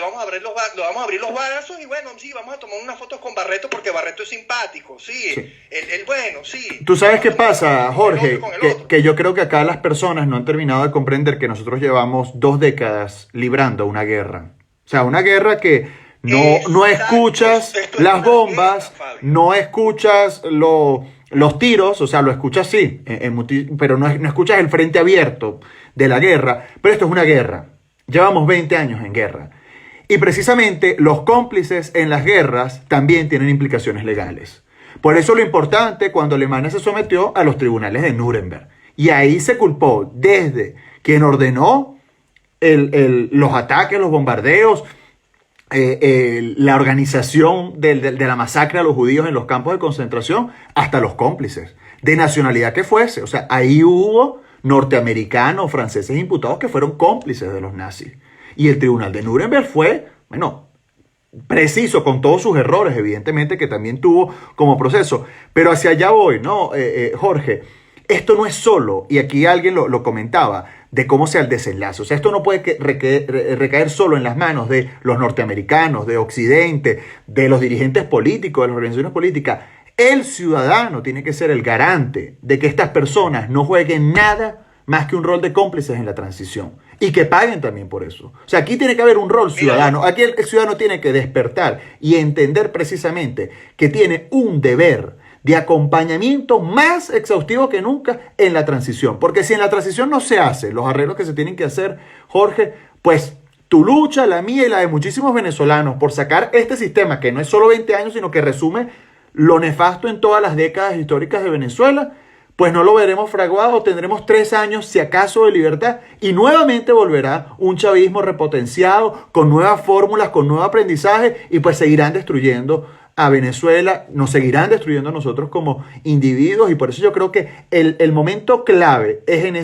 vamos a abrir los brazos y bueno, sí, vamos a tomar unas fotos con Barreto porque Barreto es simpático, sí. Bueno, sí. ¿Tú sabes qué pasa, Jorge? Que yo creo que acá las personas no han terminado de comprender que nosotros llevamos 2 décadas librando una guerra. O sea, una guerra que no escuchas las bombas, no escuchas los tiros, o sea, lo escuchas sí, pero no escuchas el frente abierto de la guerra, pero esto es una guerra. Llevamos 20 años en guerra. Y precisamente los cómplices en las guerras también tienen implicaciones legales. Por eso lo importante cuando Alemania se sometió a los tribunales de Nuremberg. Y ahí se culpó desde quien ordenó los ataques, los bombardeos, la organización de la masacre a los judíos en los campos de concentración, hasta los cómplices, de nacionalidad que fuese. O sea, ahí hubo norteamericanos, franceses imputados que fueron cómplices de los nazis. Y el tribunal de Nuremberg fue, bueno, preciso con todos sus errores, evidentemente, que también tuvo como proceso. Pero hacia allá voy, ¿no, Jorge? Esto no es solo, y aquí alguien lo comentaba, de cómo sea el desenlace. O sea, esto no puede recaer solo en las manos de los norteamericanos, de Occidente, de los dirigentes políticos, de las organizaciones políticas. El ciudadano tiene que ser el garante de que estas personas no jueguen nada más que un rol de cómplices en la transición y que paguen también por eso. O sea, aquí tiene que haber un rol ciudadano. Aquí el ciudadano tiene que despertar y entender precisamente que tiene un deber de acompañamiento más exhaustivo que nunca en la transición. Porque si en la transición no se hacen los arreglos que se tienen que hacer, Jorge, pues tu lucha, la mía y la de muchísimos venezolanos por sacar este sistema, que no es solo 20 años, sino que resume lo nefasto en todas las décadas históricas de Venezuela, pues no lo veremos fraguado, tendremos 3 años, si acaso, de libertad, y nuevamente volverá un chavismo repotenciado, con nuevas fórmulas, con nuevo aprendizaje, y pues seguirán destruyendo a Venezuela, nos seguirán destruyendo a nosotros como individuos, y por eso yo creo que el momento clave es en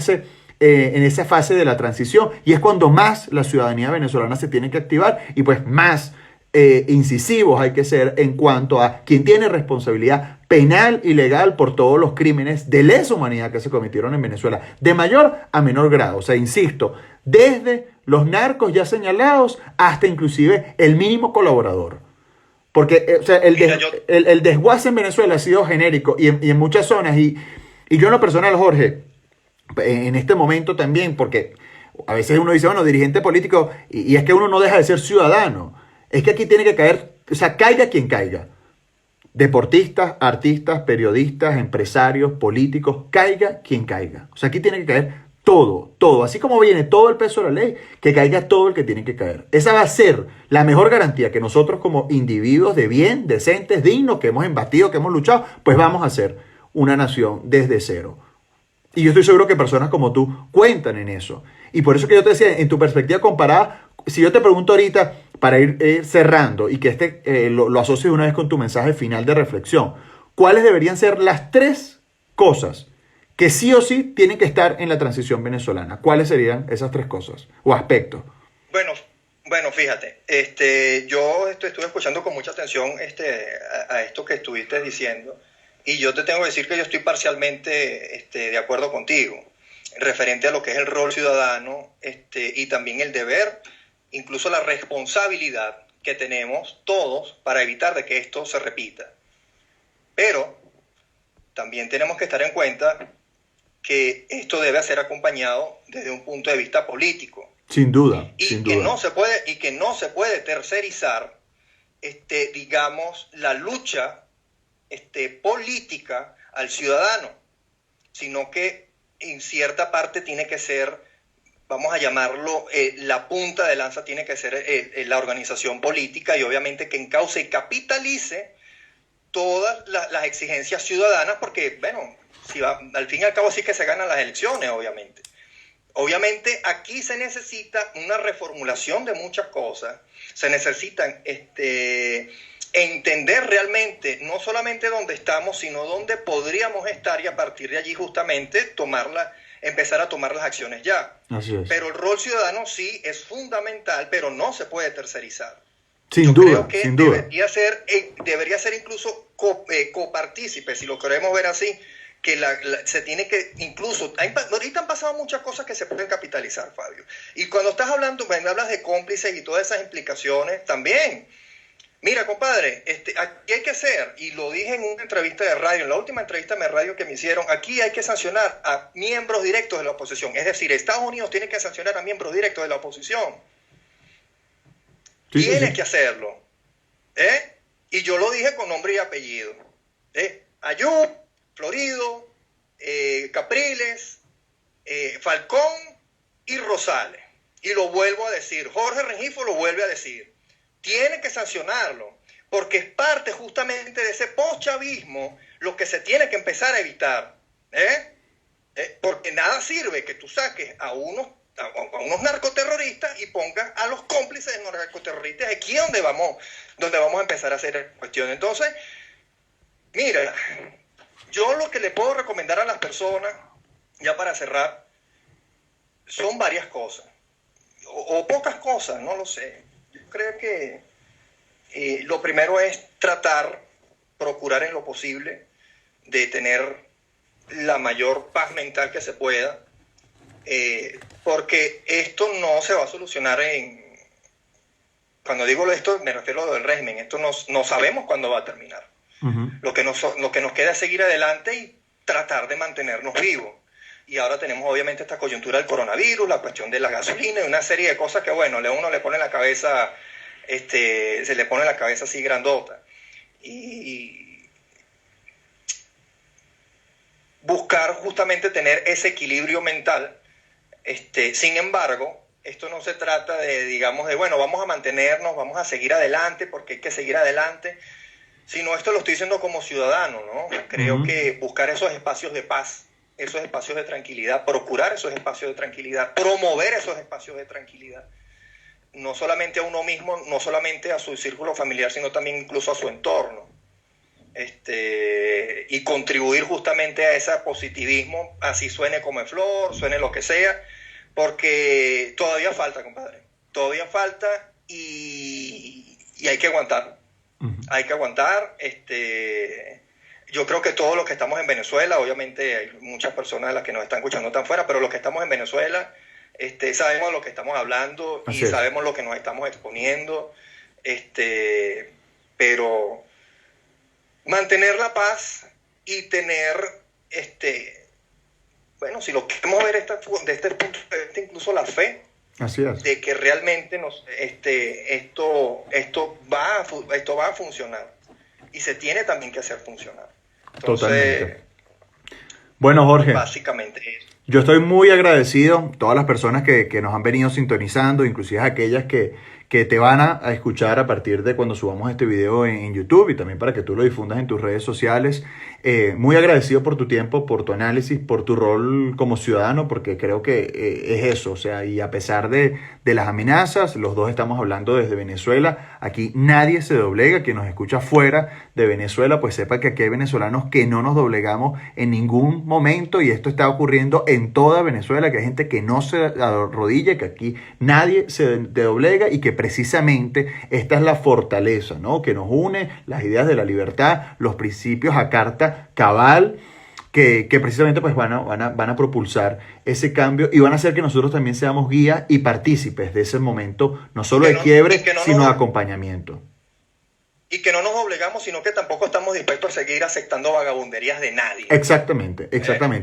esa fase de la transición, y es cuando más la ciudadanía venezolana se tiene que activar, y pues más incisivos hay que ser en cuanto a quien tiene responsabilidad penal y legal por todos los crímenes de lesa humanidad que se cometieron en Venezuela, de mayor a menor grado. O sea, insisto, desde los narcos ya señalados hasta inclusive el mínimo colaborador. Porque o sea, el desguace en Venezuela ha sido genérico y en muchas zonas. Y yo en lo personal, Jorge, en este momento también, porque a veces uno dice, bueno, dirigente político, y es que uno no deja de ser ciudadano. Es que aquí tiene que caer, o sea, caiga quien caiga. Deportistas, artistas, periodistas, empresarios, políticos, caiga quien caiga. O sea, aquí tiene que caer todo, todo. Así como viene todo el peso de la ley, que caiga todo el que tiene que caer. Esa va a ser la mejor garantía que nosotros como individuos de bien, decentes, dignos, que hemos embatido, que hemos luchado, pues vamos a ser una nación desde cero. Y yo estoy seguro que personas como tú cuentan en eso. Y por eso que yo te decía, en tu perspectiva comparada, si yo te pregunto ahorita, para ir cerrando y que lo asocies una vez con tu mensaje final de reflexión, ¿cuáles deberían ser las 3 cosas que sí o sí tienen que estar en la transición venezolana? ¿Cuáles serían esas 3 cosas o aspectos? Bueno, fíjate, yo estuve escuchando con mucha atención a esto que estuviste diciendo, y yo te tengo que decir que yo estoy parcialmente de acuerdo contigo, referente a lo que es el rol ciudadano y también el deber, incluso la responsabilidad que tenemos todos para evitar de que esto se repita. Pero también tenemos que estar en cuenta que esto debe ser acompañado desde un punto de vista político. Sin duda, y sin que duda. No se puede tercerizar, digamos, la lucha política al ciudadano, sino que en cierta parte tiene que ser, vamos a llamarlo, la punta de lanza tiene que ser la organización política, y obviamente que encauce y capitalice todas las exigencias ciudadanas, porque, bueno, al fin y al cabo sí que se ganan las elecciones, obviamente. Obviamente aquí se necesita una reformulación de muchas cosas, se necesitan entender realmente no solamente dónde estamos, sino dónde podríamos estar, y a partir de allí justamente empezar a tomar las acciones ya. Así es. Pero el rol ciudadano sí es fundamental, pero no se puede tercerizar. Sin duda, sin duda. Debería ser incluso copartícipe, si lo queremos ver así, que se tiene que, incluso, ahorita han pasado muchas cosas que se pueden capitalizar, Fabio. Y cuando me hablas de cómplices y todas esas implicaciones, también. Mira, compadre, aquí hay que hacer, y lo dije en una entrevista de radio, en la última entrevista de radio que me hicieron, aquí hay que sancionar a miembros directos de la oposición. Es decir, Estados Unidos tiene que sancionar a miembros directos de la oposición. Tienes que hacerlo. Y yo lo dije con nombre y apellido. Ayub, Florido, Capriles, Falcón y Rosales. Y lo vuelvo a decir, Jorge Rengifo lo vuelve a decir. Tiene que sancionarlo, porque es parte justamente de ese postchavismo lo que se tiene que empezar a evitar. Porque nada sirve que tú saques a unos narcoterroristas y pongas a los cómplices de los narcoterroristas. Aquí es donde vamos a empezar a hacer cuestión. Entonces, mira, yo lo que le puedo recomendar a las personas, ya para cerrar, son varias cosas. o pocas cosas, no lo sé. Yo creo que lo primero es procurar en lo posible de tener la mayor paz mental que se pueda, porque esto no se va a solucionar cuando digo esto me refiero a lo del régimen, esto no sabemos cuándo va a terminar. Uh-huh. Lo que nos queda es seguir adelante y tratar de mantenernos vivos. Y ahora tenemos obviamente esta coyuntura del coronavirus, la cuestión de la gasolina y una serie de cosas que, bueno, uno le pone en la cabeza, se le pone en la cabeza así grandota. Y buscar justamente tener ese equilibrio mental. Sin embargo, esto no se trata de, digamos, de, bueno, vamos a mantenernos, vamos a seguir adelante porque hay que seguir adelante, sino esto lo estoy diciendo como ciudadano, ¿no? Creo uh-huh. que buscar esos espacios de paz, esos espacios de tranquilidad, procurar esos espacios de tranquilidad, promover esos espacios de tranquilidad, no solamente a uno mismo, no solamente a su círculo familiar, sino también incluso a su entorno. Y contribuir justamente a ese positivismo, así suene como en flor, suene lo que sea, porque todavía falta, compadre, todavía falta y hay que aguantar, uh-huh. Hay que aguantar. Yo creo que todos los que estamos en Venezuela, obviamente hay muchas personas de las que nos están escuchando están fuera, pero los que estamos en Venezuela, sabemos de lo que estamos hablando y sabemos lo que nos estamos exponiendo, pero mantener la paz y tener, bueno, si lo queremos ver de este punto de vista, incluso la fe. Así es. De que realmente esto va a funcionar y se tiene también que hacer funcionar. Entonces, totalmente. Bueno, Jorge, básicamente eso. Yo estoy muy agradecido, todas las personas que nos han venido sintonizando, inclusive aquellas que te van a escuchar a partir de cuando subamos este video en YouTube y también para que tú lo difundas en tus redes sociales. Muy agradecido por tu tiempo, por tu análisis, por tu rol como ciudadano, porque creo que es eso. O sea, y a pesar de las amenazas, los dos estamos hablando desde Venezuela. Aquí nadie se doblega. Quien nos escucha fuera de Venezuela, pues sepa que aquí hay venezolanos que no nos doblegamos en ningún momento y esto está ocurriendo en toda Venezuela, que hay gente que no se arrodilla, que aquí nadie se doblega y que precisamente esta es la fortaleza, ¿no? Que nos une, las ideas de la libertad, los principios a carta cabal, que precisamente pues van a propulsar ese cambio y van a hacer que nosotros también seamos guías y partícipes de ese momento, no solo de quiebre, sino de acompañamiento. Y que no nos obligamos, sino que tampoco estamos dispuestos a seguir aceptando vagabunderías de nadie. Exactamente.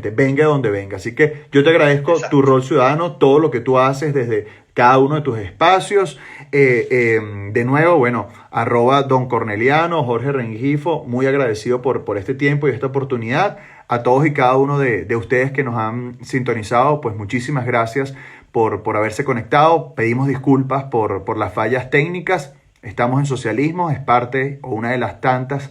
Venga donde venga. Así que yo te agradezco tu rol ciudadano, todo lo que tú haces desde cada uno de tus espacios. De nuevo, bueno, @DonCorneliano, Jorge Rengifo, muy agradecido por este tiempo y esta oportunidad. A todos y cada uno de ustedes que nos han sintonizado, pues muchísimas gracias por haberse conectado. Pedimos disculpas por las fallas técnicas. Estamos en socialismo, es parte o una de las tantas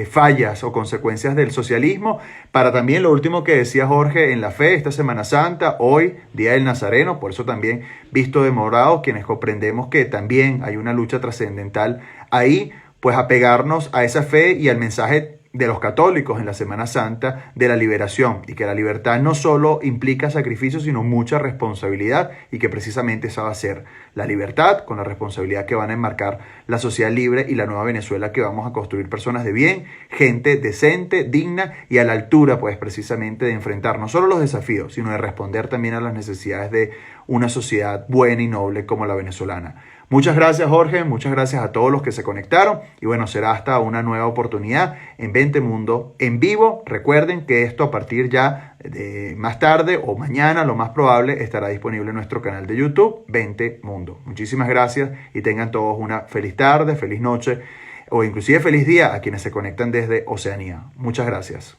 fallas o consecuencias del socialismo. Para también lo último que decía Jorge, en la fe, esta Semana Santa, hoy, Día del Nazareno, por eso también visto de morado, quienes comprendemos que también hay una lucha trascendental ahí, pues apegarnos a esa fe y al mensaje de los católicos en la Semana Santa de la liberación, y que la libertad no solo implica sacrificio, sino mucha responsabilidad, y que precisamente esa va a ser la libertad con la responsabilidad que van a enmarcar la sociedad libre y la nueva Venezuela que vamos a construir, personas de bien, gente decente, digna y a la altura pues precisamente de enfrentar no solo los desafíos, sino de responder también a las necesidades de una sociedad buena y noble como la venezolana. Muchas gracias, Jorge, muchas gracias a todos los que se conectaron y bueno, será hasta una nueva oportunidad en 20 Mundo en vivo. Recuerden que esto a partir ya de más tarde o mañana, lo más probable, estará disponible en nuestro canal de YouTube 20 Mundo. Muchísimas gracias y tengan todos una feliz tarde, feliz noche o inclusive feliz día a quienes se conectan desde Oceanía. Muchas gracias.